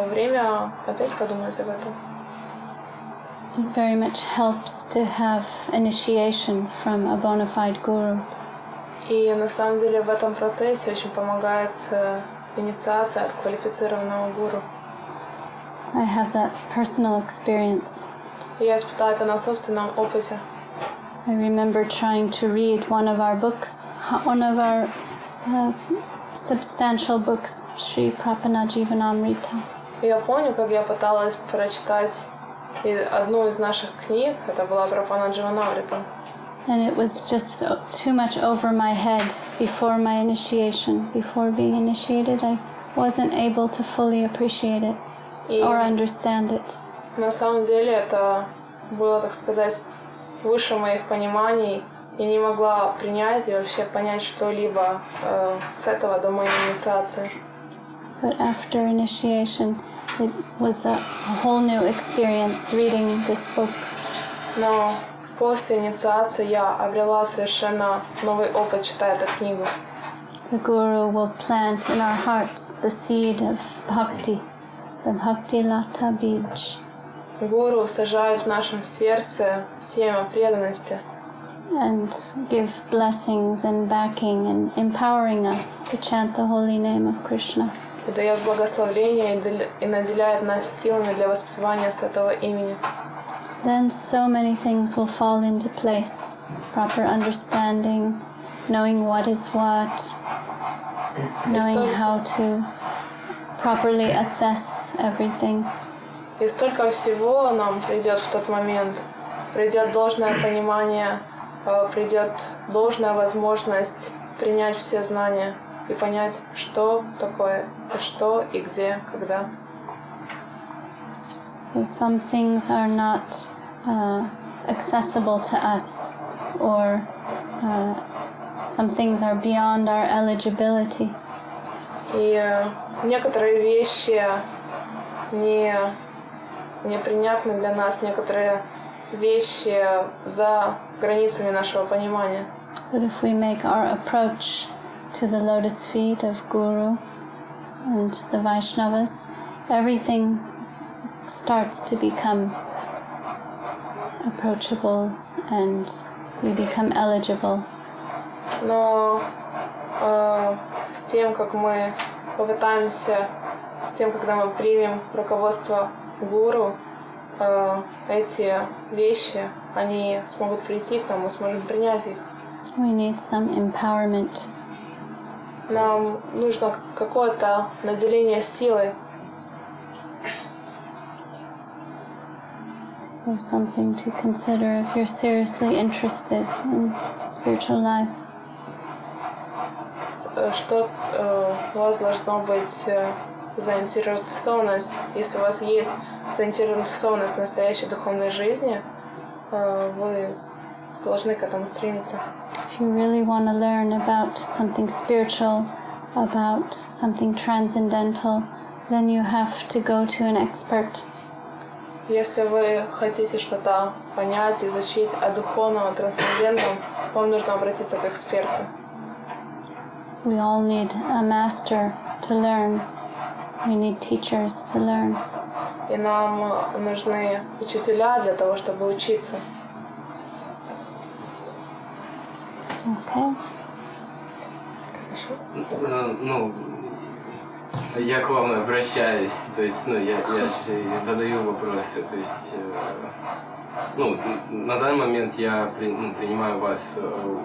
время опять подумать об этом. It very much helps to have initiation from a bona fide guru. И на самом деле в этом процессе очень помогает инициация от квалифицированного гуру. I have that personal experience. Я испытала это на собственном опыте. I remember trying to read one of our books, one of our substantial books, Sri Prapana Jivanamrita. Я помню, как я пыталась прочитать одну из наших книг, это была Прапана Дживанамрита. And it was just too much over my head before my initiation. Before being initiated, I wasn't able to fully appreciate it or understand it. На самом деле это было, так сказать, выше моих пониманий. Я не могла принять и вообще понять что-либо с этого до моей инициации. But after initiation, it was a whole new experience reading this book. Но после инициации я обрела совершенно новый опыт, читая эту книгу. The Guru will plant in our hearts the seed of bhakti, the Bhakti Lata Bij. Гуру сажает в нашем сердце семя преданности. And give blessings and backing and empowering us to chant the holy name of Krishna. И дает благословение и наделяет нас силами для воспевания святого имени. Then so many things will fall into place. Proper understanding, knowing what is what, knowing how to properly assess everything. И столько всего нам придет в тот момент. Придет должное понимание, придет должная возможность принять все знания и понять, что такое, что и где, когда. So some things are not accessible to us, or some things are beyond our eligibility. И некоторые вещи непринятны для нас, некоторые вещи за границами нашего понимания. But if we make our approach to the lotus feet of Guru and the Vaishnavas, everything starts to become approachable and we become eligible. Но с тем, как мы попытаемся, с тем, когда мы примем руководство Гуру, эти вещи, они смогут прийти к нам, мы сможем принять их. We need some empowerment. Нам нужно какое-то наделение силой. So something to consider if you're seriously interested in spiritual life. Что у вас должно быть заинтересованность, если у вас есть заинтересованность в настоящей духовной жизни, вы должны к этому стремиться. If you really want to learn about something spiritual, about something transcendental, then you have to go to an expert. Если вы хотите что-то понять, изучить о духовном, о трансцендентном, вам нужно обратиться к эксперту. We all need a master to learn. We need teachers to learn. И нам нужны учителя для того, чтобы учиться. Okay. Ну, я к вам обращаюсь, то есть, я же задаю вопросы, то есть, на данный момент я принимаю вас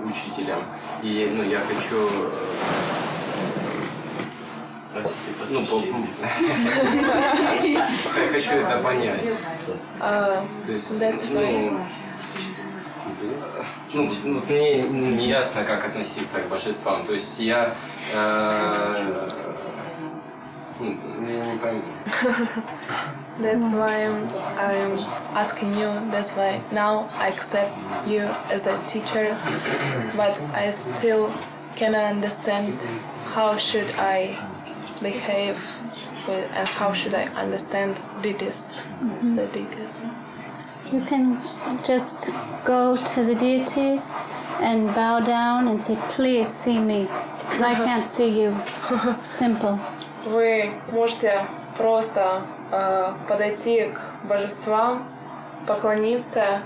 учителем, и, я хочу, хочу это понять. То есть, мне не ясно, как относиться к божествам, то есть я не пойму. That's why I'm asking you. That's why now I accept you as a teacher, but I still cannot understand how should I behave with, and how should I understand deities, the deities. You can just go to the deities and bow down and say, please see me, because I can't see you. Simple. Вы можете просто подойти к божествам, поклониться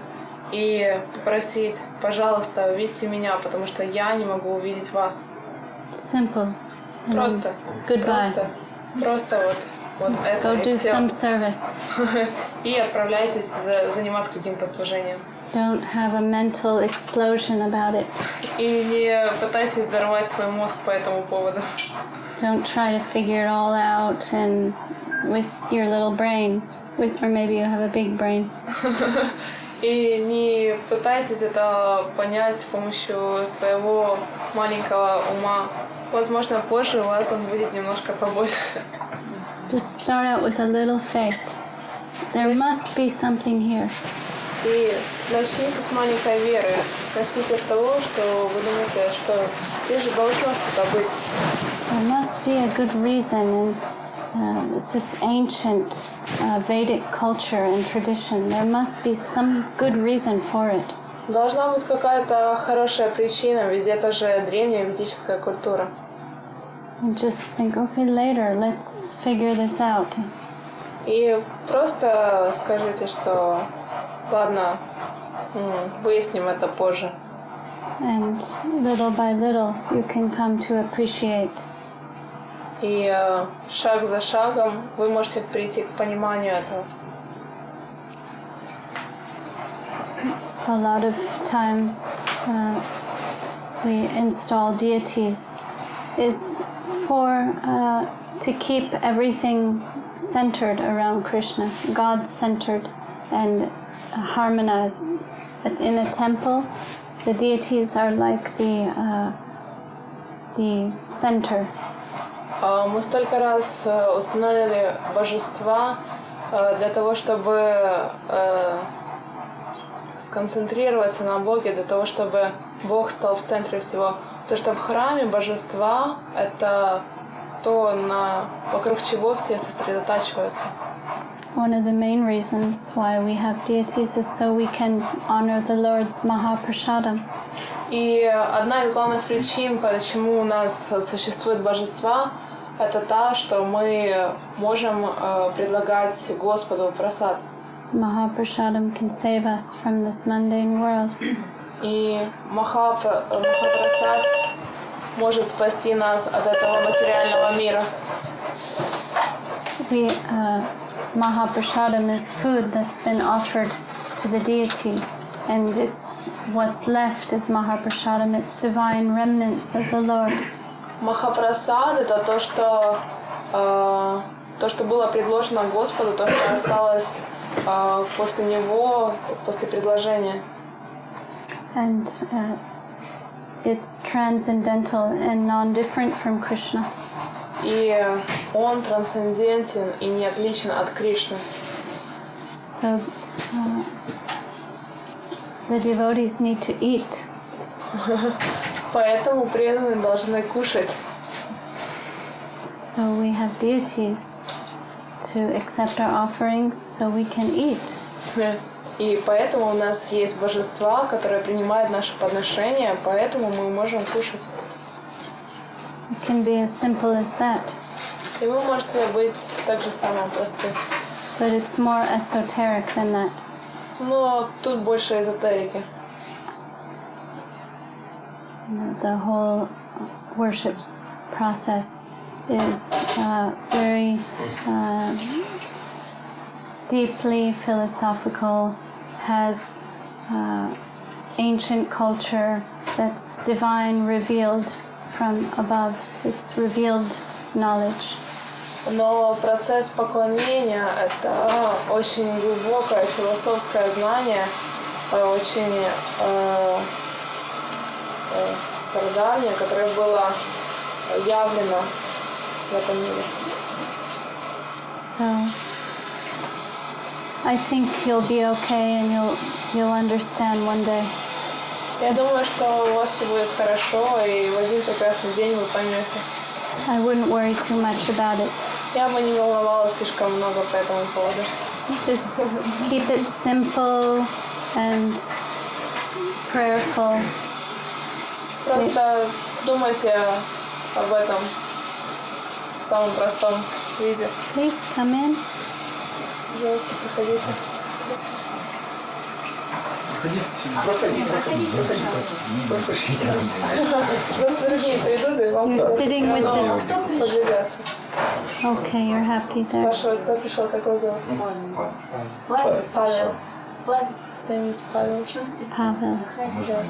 и попросить, пожалуйста, увидьте меня, потому что я не могу увидеть вас. Simple. Просто. Goodbye. Просто вот вот это Go и do все. some service. И отправляйтесь заниматься каким-то служением. Don't have a mental explosion about it. И не пытайтесь взорвать свой мозг по этому поводу. Don't try to figure it all out and with your little brain, or maybe you have a big brain. И не пытайтесь это понять с помощью своего маленького ума. Возможно, позже у вас он будет немножко побольше. Just start out with a little faith. There must be something here. И начните с маленькой веры. Начните с того, что вы думаете, что здесь же должно что-то быть. There must be a good reason, and this is ancient Vedic culture and tradition. There must be some good reason for it. Должна быть какая-то хорошая причина, ведь это же древняя ведическая культура. And just think, okay, later, let's figure this out. И просто скажите, что ладно, выясним это позже. And little by little, you can come to appreciate. И шаг за шагом вы можете прийти к пониманию этого. A lot of times we install deities is for to keep everything centered around Krishna, God-centered and harmonized. But in a temple, the deities are like the center. Мы столько раз устанавливали божества для того, чтобы сконцентрироваться на Боге, для того, чтобы Бог стал в центре всего. То, что в храме божества — это то, вокруг чего все сосредотачиваются. One of the main reasons why we have deities is so we can honor the Lord's Mahaprasadam. И одна из главных причин, почему у нас существуют божества, это та, что мы можем предлагать Господу прасад. Mahaprasadam can save us from this mundane world. И Махапрасад может спасти нас от этого материального мира. Mahaprasadam is food that's been offered to the deity, and it's what's left is Mahaprasadam. It's divine remnants of the Lord. Махапрасад — это то, что было предложено Господу, то, что осталось после него, после предложения. And it's transcendental and non-different from Krishna. И он трансцендентен и не отличен от Кришны. So the devotees need to eat. Поэтому преданные должны кушать. So we have deities to accept our offerings so we can eat. И поэтому у нас есть божества, которые принимают наши подношения, поэтому мы можем кушать. It can be as simple as that. И вы можете быть так же самым простым. But it's more esoteric than that. Но тут больше эзотерики. The whole worship process is very deeply philosophical, has ancient culture that's divine, revealed from above. It's revealed knowledge. Но процесс поклонения — это очень глубокое философское знание, очень страдание, которое было явлено в этом мире. So I think you'll be okay and you'll understand one day. Я думаю, что у вас все будет хорошо, и в один прекрасный день вы поймете. I wouldn't worry too much about it. Я бы не волновалась слишком много по этому поводу. Just keep it simple and prayerful. Просто думайте об этом в самом простом виде. Please come in. Пожалуйста, приходите. Просто другие придут, и вам You're sitting with the подвигаться. Okay, you're happy there. Спрашивают, кто пришел, как его зовут? Павел. His name is Pavel. Pavel. Yes.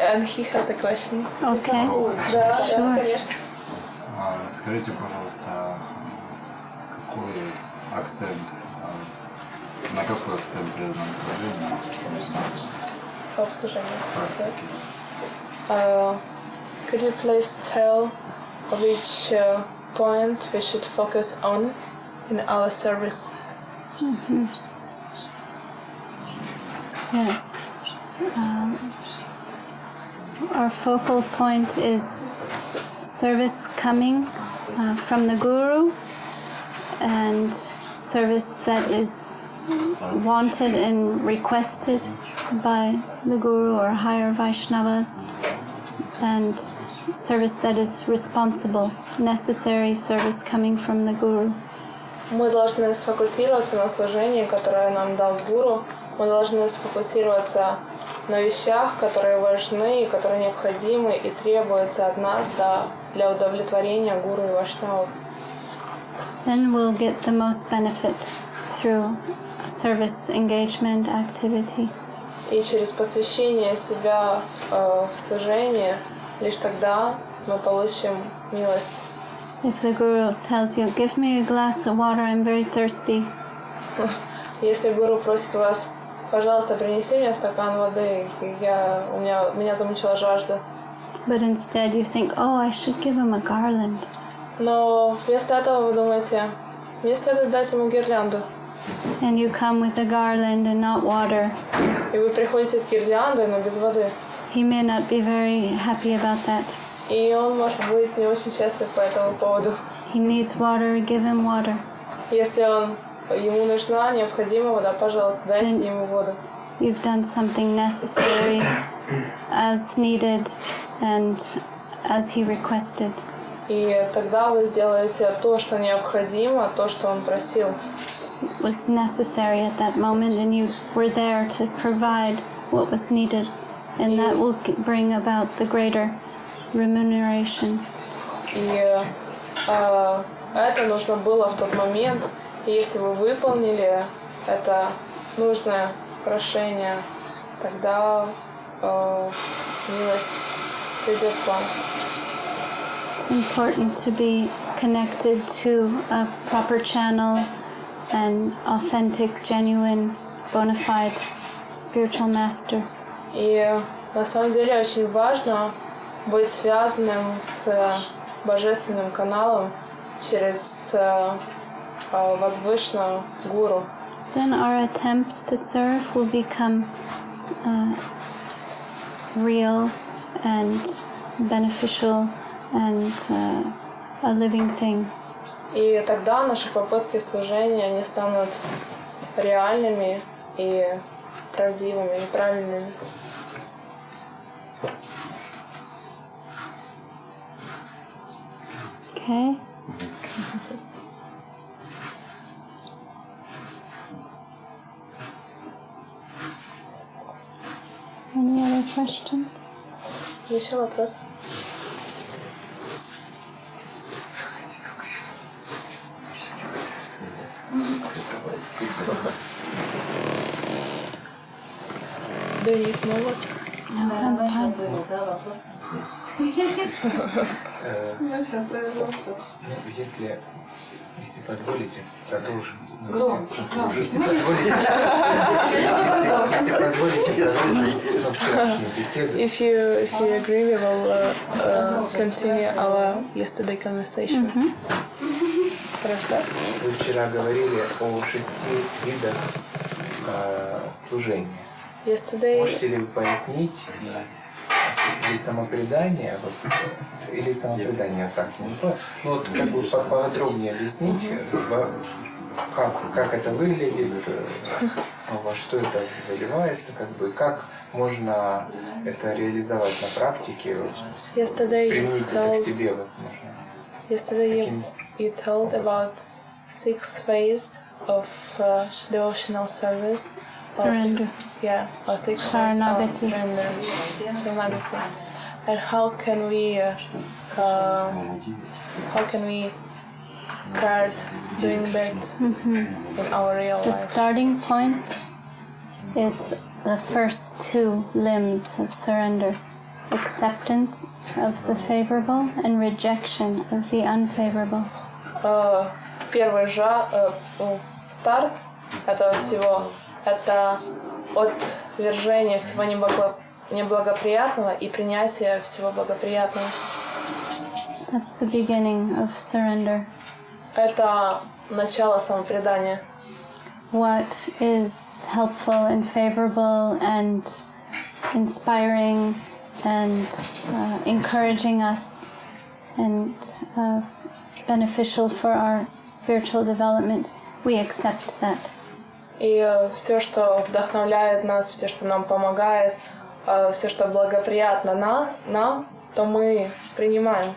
And he has a question. Okay. Да, Sure. конечно. Скажите, пожалуйста, какой акцент, на какой акцент преданном служении? Обслужение. Could you please tell which point we should focus on in our service? Yes. Our focal point is service coming from the Guru and service that is wanted and requested by the Guru or higher Vaishnavas, and service that is responsible, necessary service coming from the Guru. Мы должны сфокусироваться на служении, которое нам дал Гуру. Мы должны сфокусироваться на вещах, которые важны, и которые необходимы и требуются от нас для удовлетворения Гуру и Вайшнавов. Then we'll get the most benefit through service engagement activity. И через посвящение себя в служение, лишь тогда мы получим милость. If the Guru tells you, give me a glass of water, I'm very thirsty, Если Гуру просит вас, пожалуйста, принеси мне стакан воды, меня замучила жажда. but instead you think, oh, I should give him a garland. Но вместо этого вы думаете, мне следует дать ему гирлянду. And you come with a garland and not water. И вы приходите с гирляндой, но без воды. He may not be very happy about that. И он может быть не очень счастлив по этому поводу. He needs water, give him water. Если ему нужна необходима вода, пожалуйста, дайте ему воду. You've done something necessary as needed and as he requested. И тогда вы сделаете то, что необходимо, то, что он просил. It was necessary at that moment and you were there to provide what was needed, and that will bring about the greater remuneration. И это нужно было в тот момент. И если вы выполнили это нужное прошение, тогда милость придет к вам. It's important to be connected to a proper channel and authentic, genuine, bona fide spiritual master. И на самом деле очень важно быть связанным с божественным каналом через возвышенного гуру. Then our attempts to serve will become real and beneficial and a living thing. И тогда наши попытки служения, они станут реальными и правдивыми, и правильными. Okay. Any other questions? Еще вопрос? Do you need more water? No, I'm fine. Если позволите, продолжим. If you agree, we will continue our yesterday conversation. Хорошо? Вы вчера говорили о 6 видах служения. Yesterday, Можете ли вы пояснить или самопредание, или самопредание так, не знаю, ну вот как бы поподробнее объяснить, как это выглядит, во что это выливается, как бы, как можно это реализовать на практике, применить это к себе, вот, можно. Yesterday you told about 6 phases of devotional service. Surrender. Or 6 phases of Sharanagati. surrender. And how can we scared doing that in our real The life. starting point is the first two limbs of surrender: acceptance of the favorable and rejection of the unfavorable. Первый старт этого всего — это отвержение всего неблагоприятного и принятие всего благоприятного. That's the beginning of surrender. Это начало самопредания. What is helpful and favorable and inspiring and encouraging us and beneficial for our spiritual development, we accept that. И все, что вдохновляет нас, все, что нам помогает, все, что благоприятно нам, то мы принимаем.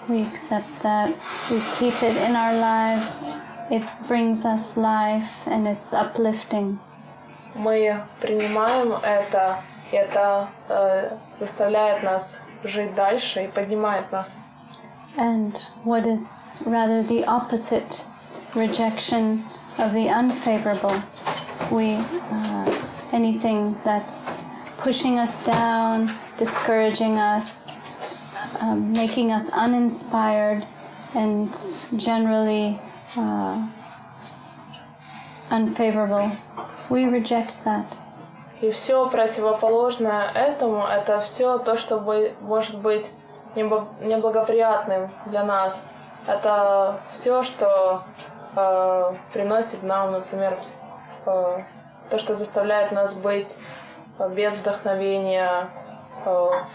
We accept that. We keep it in our lives. It brings us life and it's uplifting. Мы принимаем это, и это заставляет нас жить дальше и поднимает нас. And what is rather the opposite, rejection of the unfavorable. Anything that's pushing us down, discouraging us, making us uninspired and generally unfavorable. We reject that. И все противоположное этому — это все то, что может быть неблагоприятным для нас. Это все, что приносит нам, например, то, что заставляет нас быть без вдохновения, в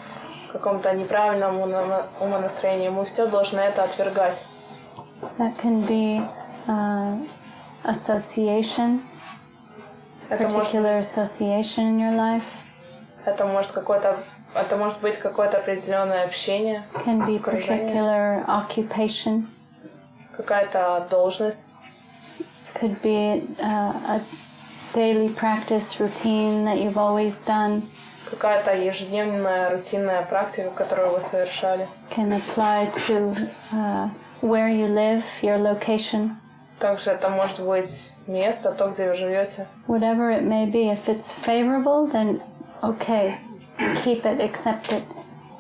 каком-то неправильном умонастроении. Мы все должны это отвергать. That can be association, particular association in your life. Это может быть какое-то определенное общение. Can be particular occupation. Какая-то должность. Could be a daily practice routine that you've always done. Какая-то ежедневная рутинная практика, которую вы совершали. Can apply to where you live, your location. Также это может быть место, то, где вы живете. Whatever it may be, if it's favorable, then okay, keep it, accept it.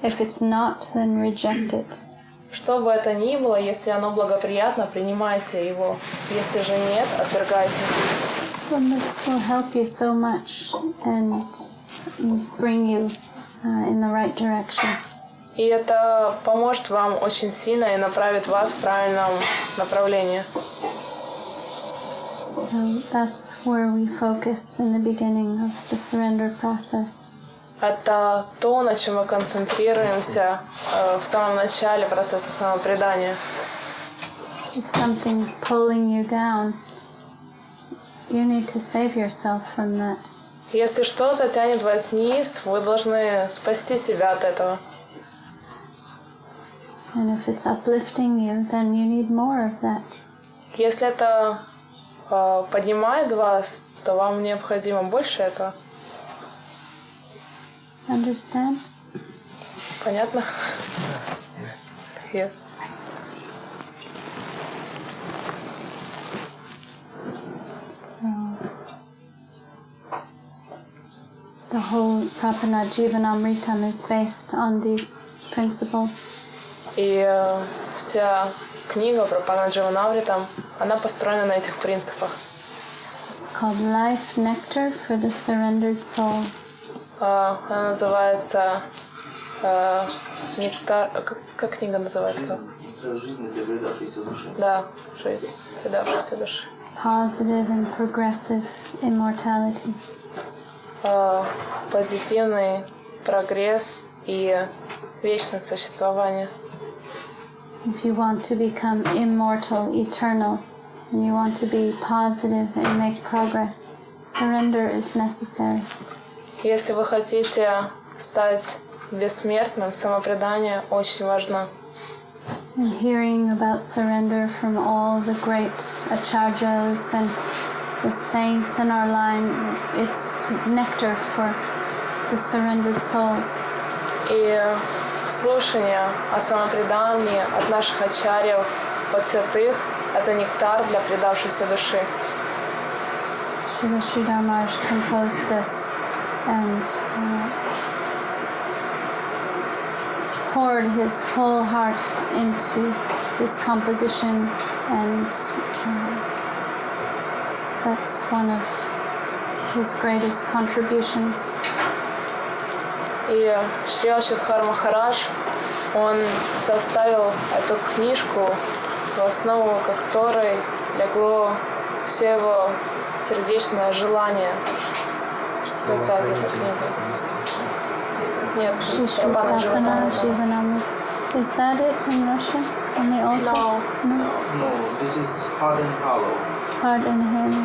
If it's not, then reject it. Что бы это ни было, если оно благоприятно, принимайте его. Если же нет, отвергайте. Well, this will help you so much and bring you in the right direction. И это поможет вам очень сильно и направит вас в правильном направлении. So that's where we focus in the beginning of the surrender process. Это то, на чем мы концентрируемся в самом начале процесса самопредания. If something's pulling you down, you need to save yourself from that. Если что-то тянет вас вниз, вы должны спасти себя от этого. And if it's uplifting you, then you need more of that. Если это поднимает вас, то вам необходимо больше этого. Understand? Понятно? Yes. The whole Prabhupada Jivanamritam is based on these principles. И вся книга про Панадживанамритам, она построена на этих принципах. It's called Life Nectar for the Surrendered Souls. Она называется «Нектар». Как книга называется? Жизнь для предавшейся души. Да, «Жизнь предавшейся души». Positive and progressive immortality. Позитивный прогресс и вечное существование. If you want to become immortal, eternal, and you want to be positive and make progress, surrender is necessary. Если вы хотите стать бессмертным, самопредание очень важно. And hearing about surrender from all the great acharyas and the saints in our line, it's nectar for the surrendered souls. И слушание о самопредании от наших ачарьев от святых — это нектар для предавшейся души. Sridhar Maharaj composed this and poured his whole heart into this composition, and that's one of his greatest contributions. И Шри Шридхар Махарадж, он составил эту книжку, в основу которой легло все его сердечное желание создать эту книгу. Нет, Прабхана Живатананда. Is that it in Russian? On the altar? No. No, this is hard and hollow. Hard and heavy.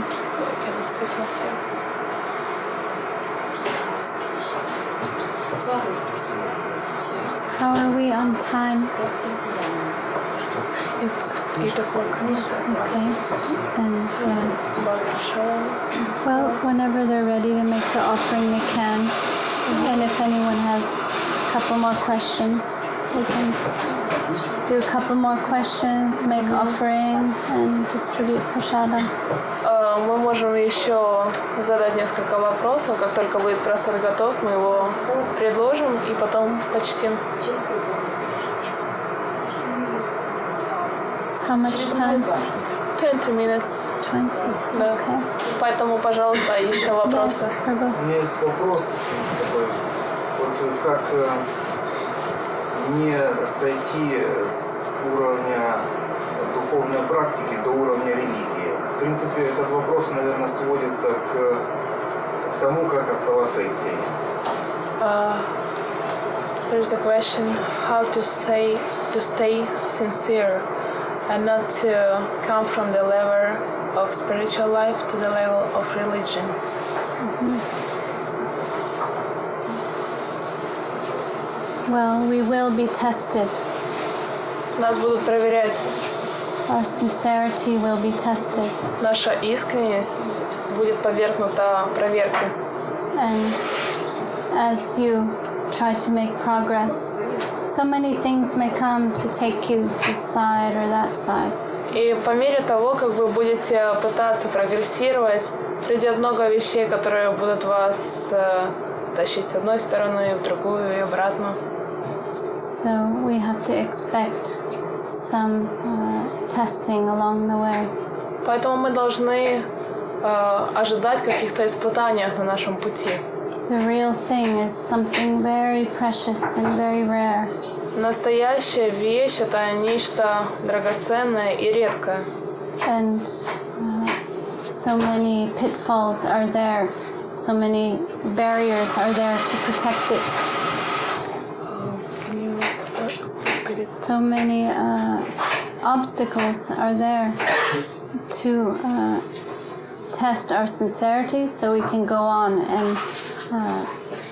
How are we on time? It's 8 o'clock. Okay. And well, whenever they're ready to make the offering, they can. And if anyone has a couple more questions, we can do a couple more questions, make offering, and distribute prasadam. Мы можем еще задать несколько вопросов. Как только будет просад готов, мы его предложим и потом почтим. How much time? 20 minutes. 20. Да. Okay. Поэтому, пожалуйста, еще вопросы. Yes, Prabhu. У меня есть вопрос такой, вот как не сойти с уровня духовной практики до уровня религии. В принципе, этот вопрос, наверное, сводится к тому, как оставаться искренним. There's a question: how to stay sincere and not to come from the level of spiritual life to the level of religion. Well, we will be tested. Нас будут проверять. Our sincerity will be tested. Наша искренность будет подвергнута проверке. And as you try to make progress, so many things may come to take you this side or that side. И по мере того, как вы будете пытаться прогрессировать, придет много вещей, которые будут вас тащить с одной стороны, в другую и обратно. So we have to expect some testing along the way. Поэтому мы должны ожидать каких-то испытаний на нашем пути. The real thing is something very precious and very rare. Настоящая вещь — это нечто драгоценное и редкое. And so many pitfalls are there. So many barriers are there to protect it. So many obstacles are there to test our sincerity so we can go on and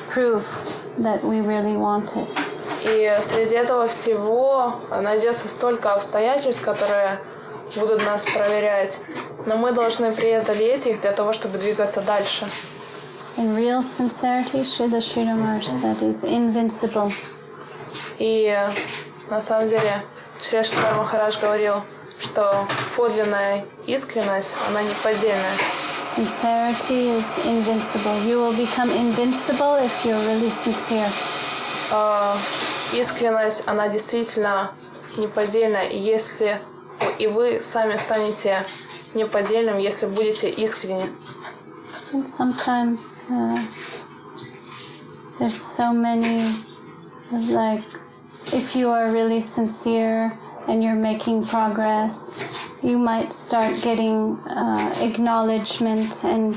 prove that we really want it. И среди этого всего найдется столько обстоятельств, которые будут нас проверять, но мы должны преодолеть их для того, чтобы двигаться дальше. And real sincerity, Srila Sridhar Maharaj said, is invincible. И на самом деле Шри Шридхар Махарадж говорил, что подлинная искренность, она неподдельная. Sincerity is invincible. You will become invincible if you're really sincere. Искренность, она действительно неподдельная, и если и вы сами станете неподдельным, если будете искренни. And sometimes there's so many, like, if you are really sincere and you're making progress, you might start getting acknowledgement and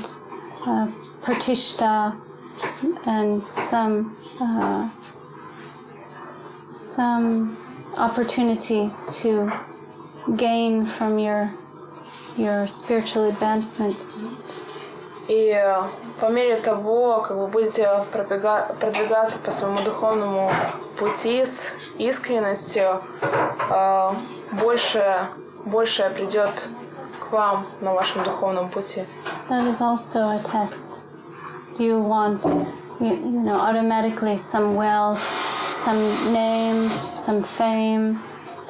pratishta and some opportunity to gain from your spiritual advancement. И по мере того, как вы будете продвигаться по своему духовному пути с искренностью, большее придет к вам на вашем духовном пути. That is also a test. Do you want, automatically some wealth, some name, some fame,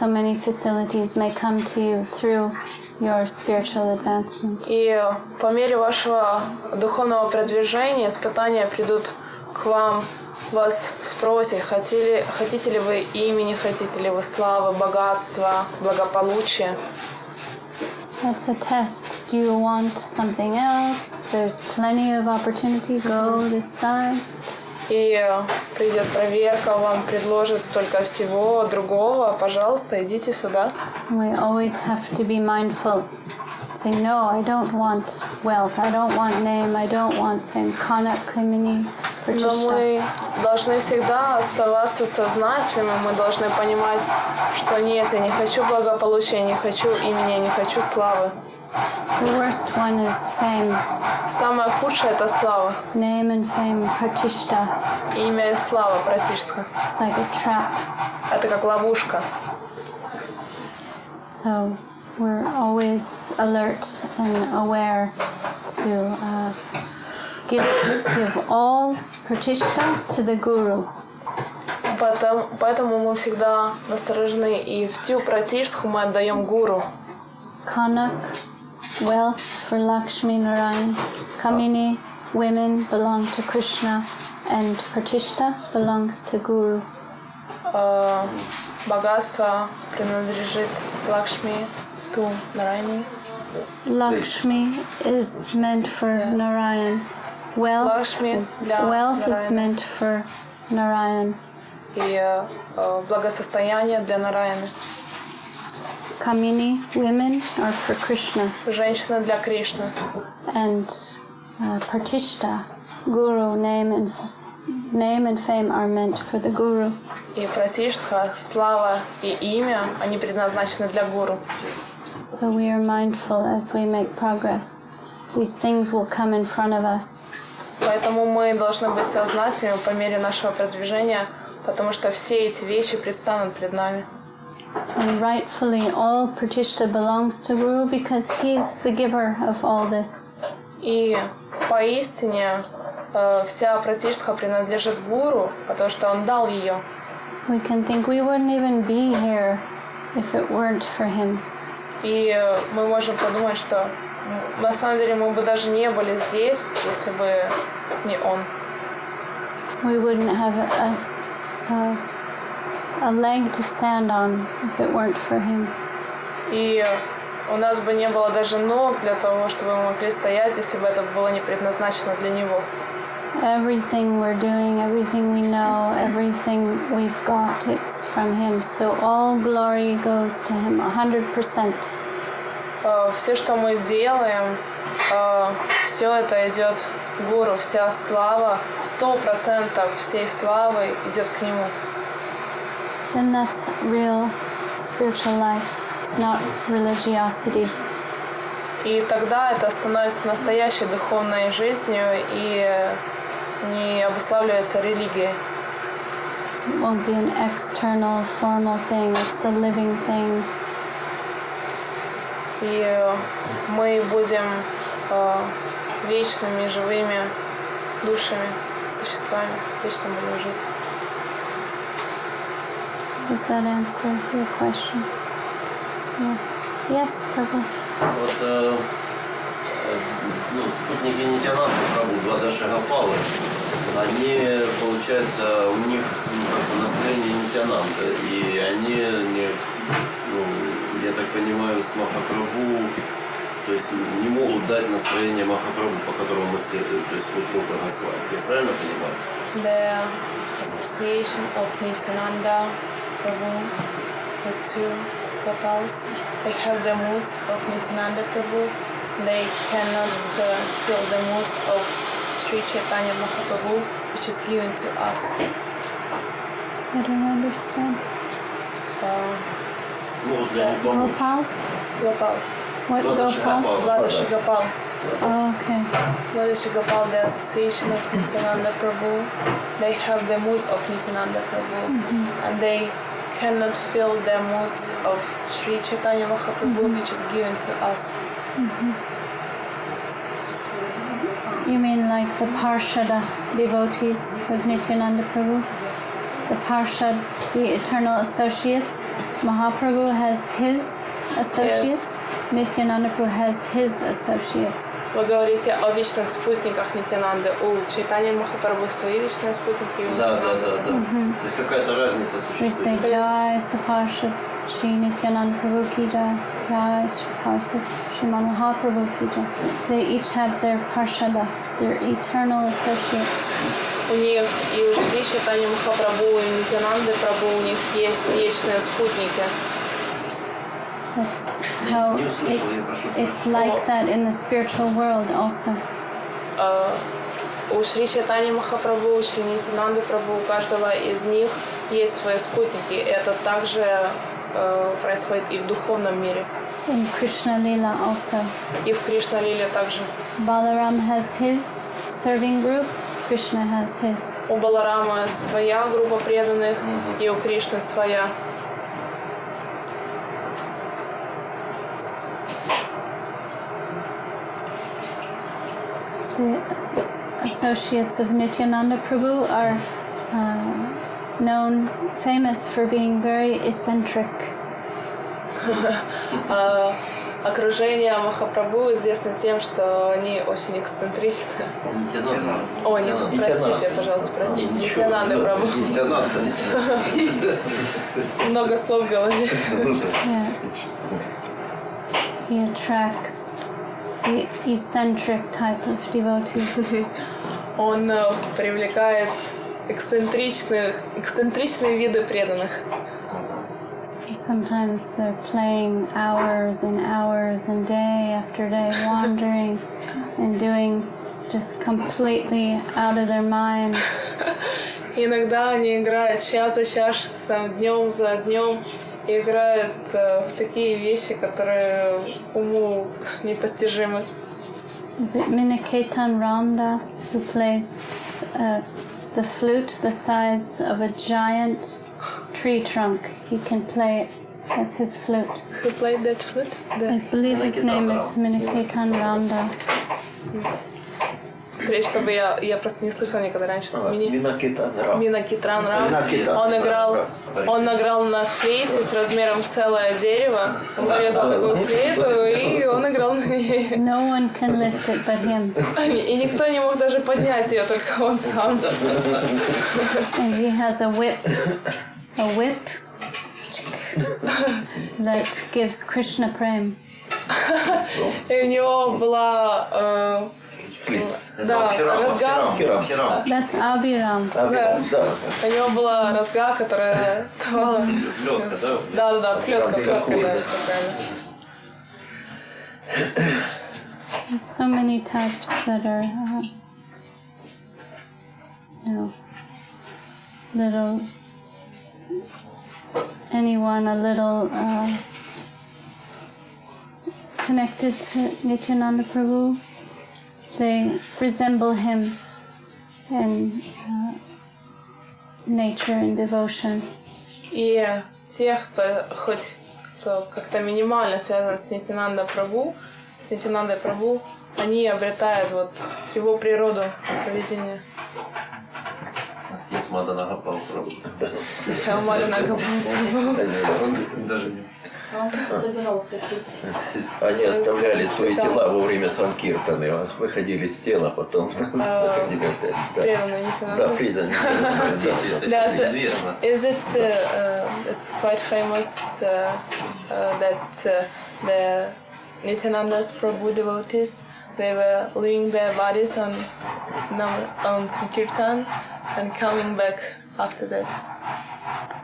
so many facilities may come to you through your spiritual advancement. И по мере вашего духовного продвижения испытания придут к вам, вас спросят, хотите ли вы имени, хотите ли вы славы, богатства, благополучия. That's a test. Do you want something else? There's plenty of opportunity. Go this side. И придет проверка, вам предложат столько всего другого. Пожалуйста, идите сюда. We always have to be mindful. Say, no, I don't want wealth. I don't want name. I don't want fame. Kanak, Kamini, Но Pratishta. мы должны всегда оставаться сознательными. Мы должны понимать, что нет, я не хочу благополучия, я не хочу имени, я не хочу славы. The worst one is fame. Самое худшее — это слава. Name and fame, Pratishta. Имя и слава, пратишка. It's like a trap. Это как ловушка. So we're always alert and aware to give all Pratishta to the Guru. Поэтому мы всегда насторожены, и всю пратишку мы отдаем гуру. Kanak, wealth for Lakshmi Narayan. Kamini, women belong to Krishna, and Pratishta belongs to Guru. Богатство принадлежит Лакшми, ту Нарайни. Lakshmi is meant for Narayan. Wealth Lakshmi для is Нараяна. meant for Narayan. И благосостояние для Нараяны. Kamini, women are for Krishna. Женщина для Кришны. And Pratishta, Guru, name and fame are meant for the Guru. И пратишка, слава и имя, они предназначены для гуру. So we are mindful as we make progress. These things will come in front of us. Поэтому мы должны быть сознательными по мере нашего продвижения, потому что все эти вещи предстанут пред нами. And rightfully, all Pratishta belongs to Guru because he's the giver of all this. И поистине вся пратишка принадлежит гуру, потому что он дал ее. We can think we wouldn't even be here if it weren't for him. И мы можем подумать, что на самом деле мы бы даже не были здесь, если бы не он. We wouldn't have a leg to stand on if it weren't for him. И у нас бы не было даже ног для того, чтобы мы могли стоять, если бы это было не предназначено для него. Everything we're doing, everything we know, everything we've got, it's from him. So all glory goes to him, 100%. Все, что мы делаем, все это идет гуру, вся слава, 100% всей славы идет к нему. Then that's real spiritual life. It's not religiosity. И тогда это становится настоящей духовной жизнью и не обуславливается религией. It won't be an external, formal thing. It's a living thing. И мы будем вечными, живыми душами, существами, вечно будем жить. Does that answer your question? Yes. Yes, Prabhu. Вот спутники Нитянанды, Прабhu, года Шагапалы, они, получается, у них настроение Нитянанды, и они, я так понимаю, с Махапрабху, то есть не могут дать настроение Махапрабху, по которому мы следуем, то есть по трупу Госвами. Я правильно понимаю? The association of Nityananda Prabhu, the two Gopals, they have the mood of Nityananda Prabhu. They cannot feel the mood of Sri Chaitanya Mahaprabhu, which is given to us. I don't understand. Могут ли они помочь? Gopals? Gopals. What Gopal? Lada Shigopal. Oh, okay. Lada Shigopal, the association of Nityananda Prabhu, they have the mood of Nityananda Prabhu. And they cannot feel the mood of Sri Chaitanya Mahaprabhu, which is given to us. You mean like the Parshada devotees of Nityananda Prabhu? The Parshad, the eternal associates? Mahaprabhu has his associates. Nityananda Prabhu has his associates. Вы говорите о вечных спутниках Нитянанды. У Чайтаньи Махапрабху свои вечные спутники. Да. То есть какая-то разница We say существует. Jai Saparshad Shri Nityananda Prabhu ki Jai, Jai Saparshad Shriman Mahaprabhu ki Jai. They each have their parshada, their eternal associates. У них и у Шри Чайтаньи Махапрабху, и у Нитянанды Прабху у них есть вечные спутники. That's how it's like that in the spiritual world also. У Шри Чайтаньи Махапрабху, у Шри Нитянанды Прабху, у каждого из них есть свои спутники. Это также происходит и в духовном мире. In Krishna Lila also. И в Кришна Лиле также. Balaram has his serving group, Krishna has his. У Баларама своя группа преданных, и у Кришны своя. The associates of Nityananda Prabhu are known, famous for being very eccentric. Окружение Махапрабху известно тем, что они очень эксцентричны. О, нет, простите, пожалуйста, простите. Нитянанда Прабху. Много слов в голове. Yes. He attracts the eccentric type of devotees. Он привлекает эксцентричные виды преданных. Sometimes they're playing hours and hours and day after day, wandering and doing just completely out of their minds. Иногда они играют час за часом, днем за днем, и играют в такие вещи, которые уму непостижимы. Is it Miniketan Ramdas who plays the flute the size of a giant tree trunk? He can play it. That's his flute. Who played that flute? I believe his name is Miniketan Ramdas. Скорее, чтобы я просто не слышала никогда раньше. Минакитран Рам. Минакитран Рам. Он играл на флейте с размером целое дерево. Он порезал такую флейту, и он играл на ней. No one can lift it but him. И никто не мог даже поднять ее, только он сам. And he has a whip that gives Krishna prem. И у него была разга. That's Abhiram. У него была разга, которая давала... Да, плетка, да, если правильно. So many types that are, little, anyone a little connected to Nityananda Prabhu. They resemble him in nature and devotion. И тех, кто как-то минимально связан с Нитянандой Прабху, они обретают вот его природу поведения. Есть Мадана Гапал Прабху. Даже не... Они оставляли свои тела во время санкиртаны, выходили с тела, потом выходили опять. Преданные Нитянанда. Да, преданные. Это известно. Is it it's quite famous that the Nityananda's Prabhu devotees, they were leaving their bodies on Sankirtan and coming back after that?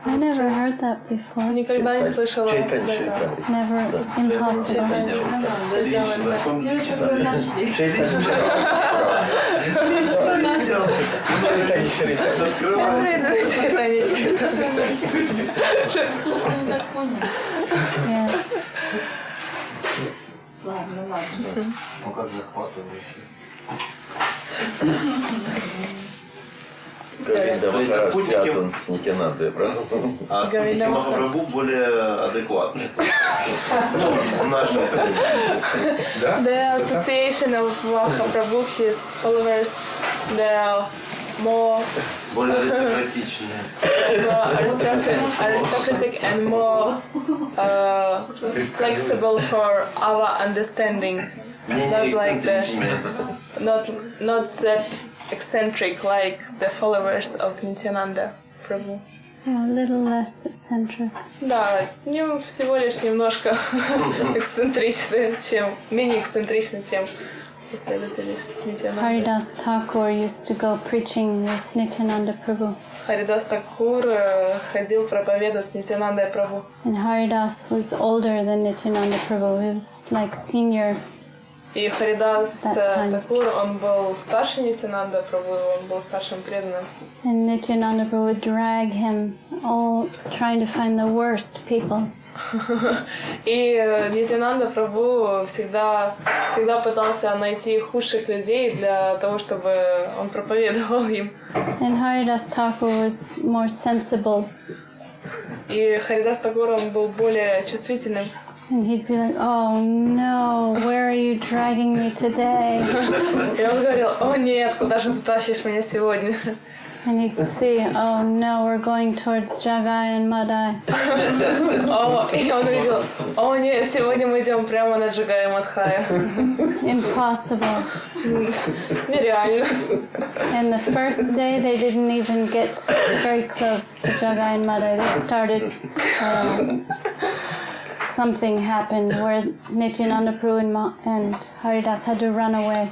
I never heard that before. Никогда не слышала об этом. Never, it's impossible. Yes. Ну как захватывающе. Говинда Махарадж связан с Нитянандой, правда? А спутники Махапрабху более адекватны. В нашем понимании. The association of Mahaprabhu, his followers, they are more более аристократичные. aristocratic and more flexible for our understanding. Not like not that eccentric like the followers of Nityananda Prabhu. A little less eccentric. Да, всего лишь немножко эксцентричны, менее эксцентричны, чем последователи Нитянанды. Haridas Thakur used to go preaching with Nityananda Prabhu. Харидас Такур ходил проповедовать с Нитянандой Прабhu. And Haridas was older than Nityananda Prabhu. He was like senior. И Харидас Такур, он был старше Нитянанда Прабhu, он был старшим преданным. And Nityananda Prabhu would drag him, all trying to find the worst people. И Нитянанда Прабhu всегда пытался найти худших людей для того, чтобы он проповедовал им. And Haridas Thakur was more sensible. И Харидас Такур, он был более чувствительным. And he'd be like, "Oh no, where are you dragging me today?" И он говорил: "О нет, куда же ты тащишь меня сегодня?" And he'd see, "Oh no, we're going towards Jagai and Madai." И он видел: "О нет, сегодня мы идем прямо на Джагай и Мадхая." Impossible. Нереально. And the first day, they didn't even get very close to Jagai and Madai. They started. Something happened where Nityananda Prabhu and Haridas had to run away.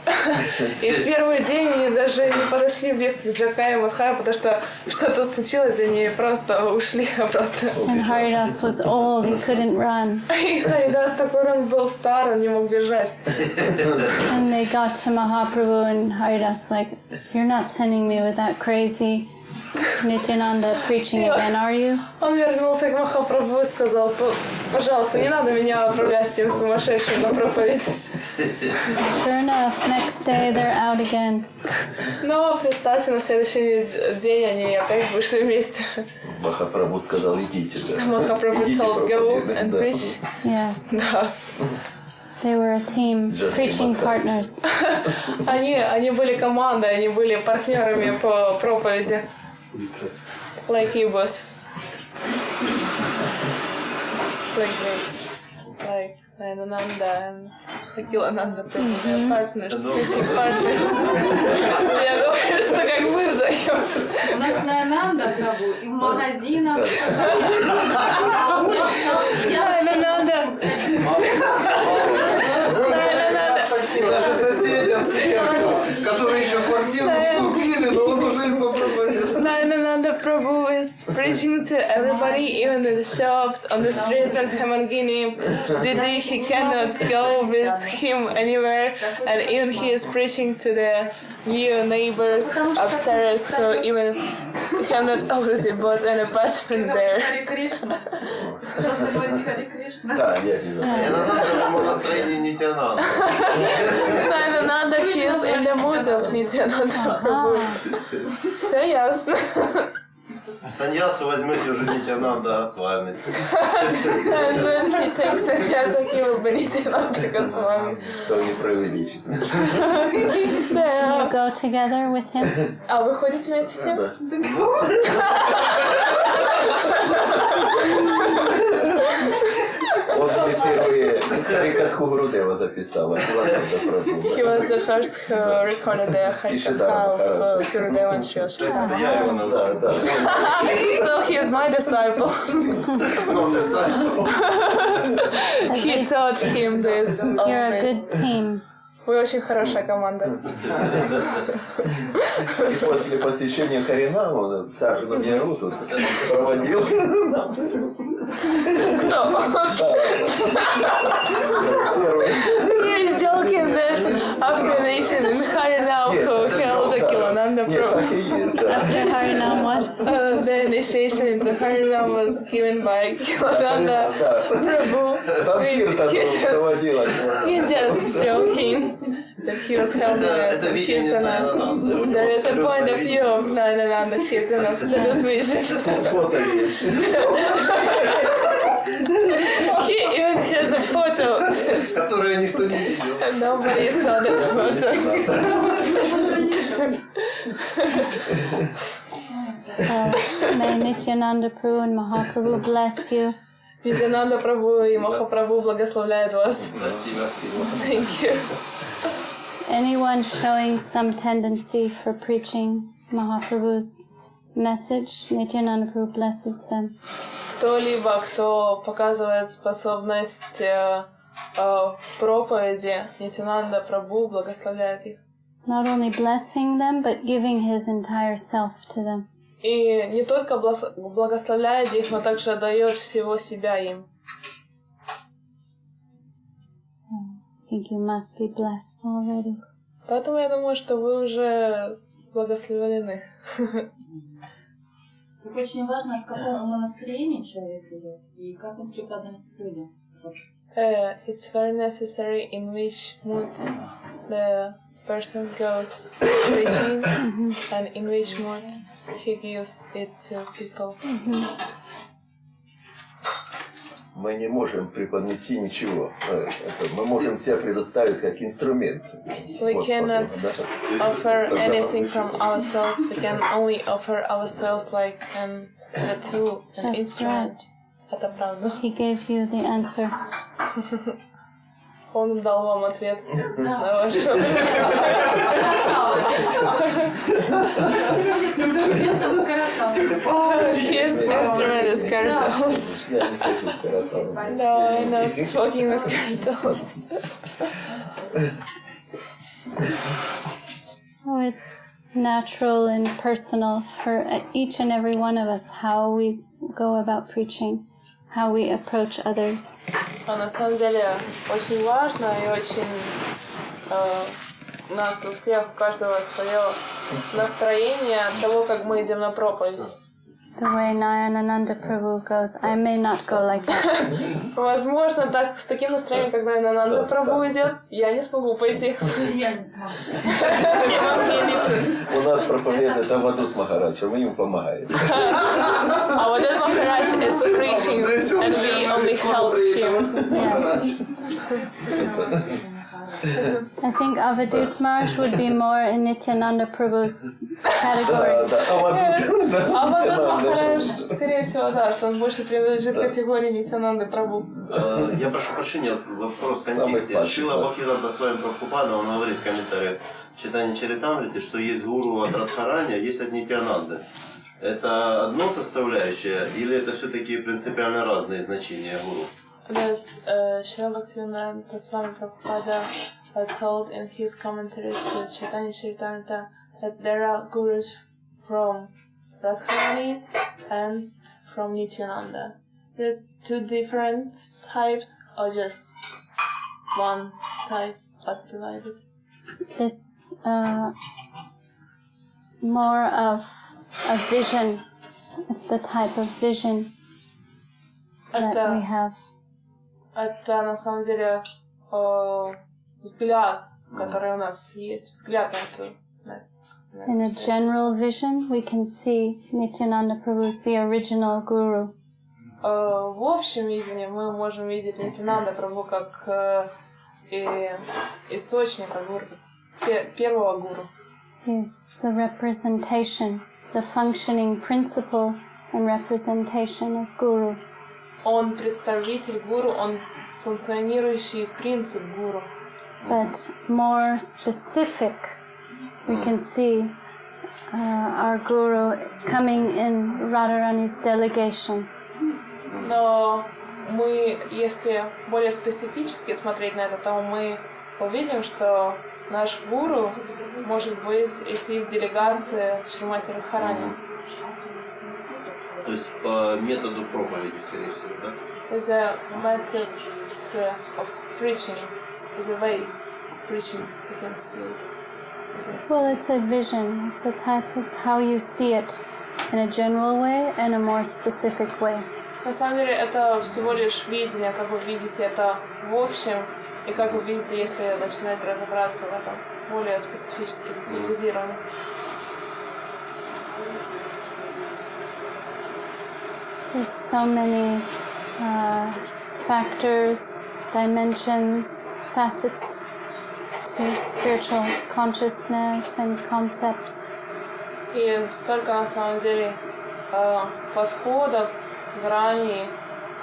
И в первый день они даже не подошли близко к Джагай и Мадхая, потому что что-то случилось, они просто ушли обратно. And Haridas was old, he couldn't run. И Харидас Такур, он был стар, он не мог бежать. And they got to Mahaprabhu and Haridas like, "You're not sending me with that crazy Nityananda preaching again, are you?" Он вернулся к Махапрабху и сказал: "Пожалуйста, не надо меня отправлять с тем сумасшедшим на проповедь." Sure enough, next day they're out again. Но представьте, на следующий день они опять вышли вместе. Махапрабху сказал: идите. Махапрабху told go and preach. Yes. Да. They were a team, preaching partners. Они были командой, они были партнерами по проповеди. Like he was. Like Nayananda and Akhilananda preaching partners, preaching partners. Я говорю, что как мы вдвоем. У нас Наянанда Прабhu и в магазинах. Даже соседям сверху, которые еще квартиру не купили, но он уже им попросил. Nayananda Prabhu is preaching to everybody, even in the shops, on the streets in Hemangini. Didi, he cannot go with him anywhere, and even he is preaching to the new neighbors upstairs who even have not already bought an apartment there. Да, я не знаю. Я на самом настроении Нитянанда. Nayananda, he is in the mood of Nityananda Prabhu. Все ясно. Саньясу возьмете уже Нитянанда с вами. And when he takes sannyasa, he will be Nityananda Goswami. То не преувеличить. You go together with him? А вы ходите вместе с ним? Он впервые Харикатху Гурудева записал. He was the first who recorded the Harikatha of Gurudeva and Sri Sridhar. Я его научил. So he is my disciple. He taught him this. You're a good team. Вы очень хорошая команда. И после посвящения Харинаму он в Саженом Яру тут проводил. Кто? He is joking that after the nation in Harinam who held the Kilananda Нет, так и Prabhu. есть, да. After Harinam, what? The initiation into Harinam was given by Kilananda Prabhu. Санкиртан проводил. He's just joking that he was held as a Kirtana. There is a point of view of Nayananda. He is an absolute vision. Фото есть. He even has a photo. Которое никто не видел. And nobody saw that photo. May Nityananda Prabhu and Mahaprabhu bless you. Нитянанда Прабху и Махапрабху благословляют вас. Спасибо. Thank you. Anyone showing some tendency for preaching Mahaprabhu's message, Nityananda Prabhu blesses them. Кто-либо, кто показывает способность в проповеди, Нитянанда Прабху благословляет их. Not only blessing them, but giving his entire self to them. И не только благословляет их, но также дает всего себя им. I think you must be blessed already. Поэтому я думаю, что вы уже благословлены. Так очень важно, в каком настроении человек идет и как он преподносит людям. It's very necessary in which mood the person goes preaching and in which mood he gives it to people. Мы не можем преподнести ничего. Мы можем себя предоставить как инструмент. We cannot offer anything from ourselves. We can only offer ourselves like a tool, an instrument. Это правда. He gave you the answer. Он дал вам ответ на ваш вопрос. His instrument is cartels. No, I'm not talking with cartels. Oh, it's natural and personal for each and every one of us how we go about preaching, how we approach others. А на самом деле очень важно и очень у нас у всех, у каждого свое настроение от того, как мы идем на проповедь. The way Nayanananda Prabhu goes, I may not go like that. Возможно, так, с таким настроением, как Наянананда Прабху идет, я не смогу пойти. Я не смогу. У нас проповедует Авадут Махарадж, а мы ему помогаем. А вот этот Махарадж is preaching, and we only help him. I think Avadut Maharaj would be more in Nityananda Prabhu's category. Авадут Махарадж, скорее всего, да, что он больше принадлежит категории Нитянанды Прабху. Я прошу прощения, вопрос в контексте. Шрила Бхактивинода Свами Прабхупада, он говорит в комментариях читания Чаритамрити, что есть гуру от Радхарани, а есть от Нитянанды. Это одно составляющее или это все-таки принципиально разные значения гуру? Yes, Srila Bhaktivinoda Swami Prabhupada told in his commentary to Chaitanya Charitamrita that there are gurus from Radharani and from Nityananda. There's two different types or just one type but divided? It's more of a vision, the type of vision that we have. Это на самом деле взгляд, который у нас есть, взгляд на это. In a general vision, we can see Nityananda Prabhu as the original guru. В общем видении мы можем видеть Нитянанда Прабху как источника гуру, первого гуру. He's the representation, the functioning principle and representation of guru. Он представитель гуру, он функционирующий принцип гуру. But more specific, we can see our guru coming in Radharani's delegation. Но мы, если более специфически смотреть на это, то мы увидим, что наш гуру может быть идти в делегации Шримати Радхарани. То есть по методу проповеди, скорее всего, да? There's a method of preaching, there's a way of preaching, you can see it. Well, it's a vision. It's a type of how you see it in a general way and a more specific way. На самом деле это всего лишь видение, как вы видите это в общем, и как вы видите, если начинаете разобраться в этом более специфически, детализированно. There's so many factors, dimensions, facets to spiritual consciousness and concepts. И столько на самом деле подходов, граней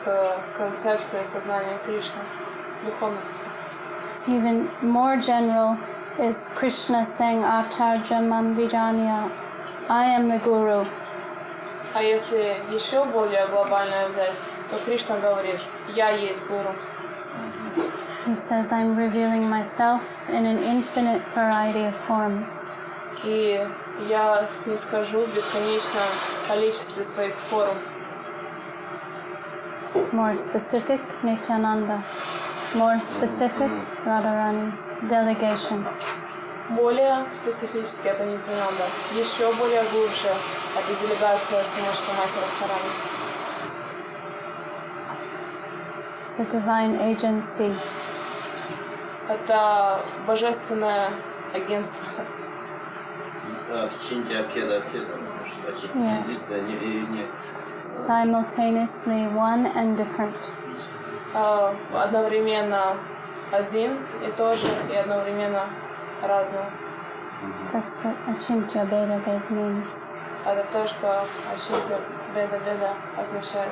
к концепции сознания Кришны, духовности. Even more general is Krishna saying Acharya Mam Vijnaniyat. I am the Guru. А если еще более глобально взять, то Кришна говорит, я есть Гуру. He says, I'm revealing myself in an infinite variety of forms. И я снисхожу в бесконечном количестве своих форм. More specific, Nityananda. More specific, Radharani's delegation. Более специфически это Нитянанда. Еще более глубже это делегация самой Шримати Радхарани. The divine agency. Это божественное агентство. Simultaneously one and different. Одновременно один и то же, и одновременно разное. That's what Achintya Beda Ved means. Это то, что Ачинтя Беда Беда означает.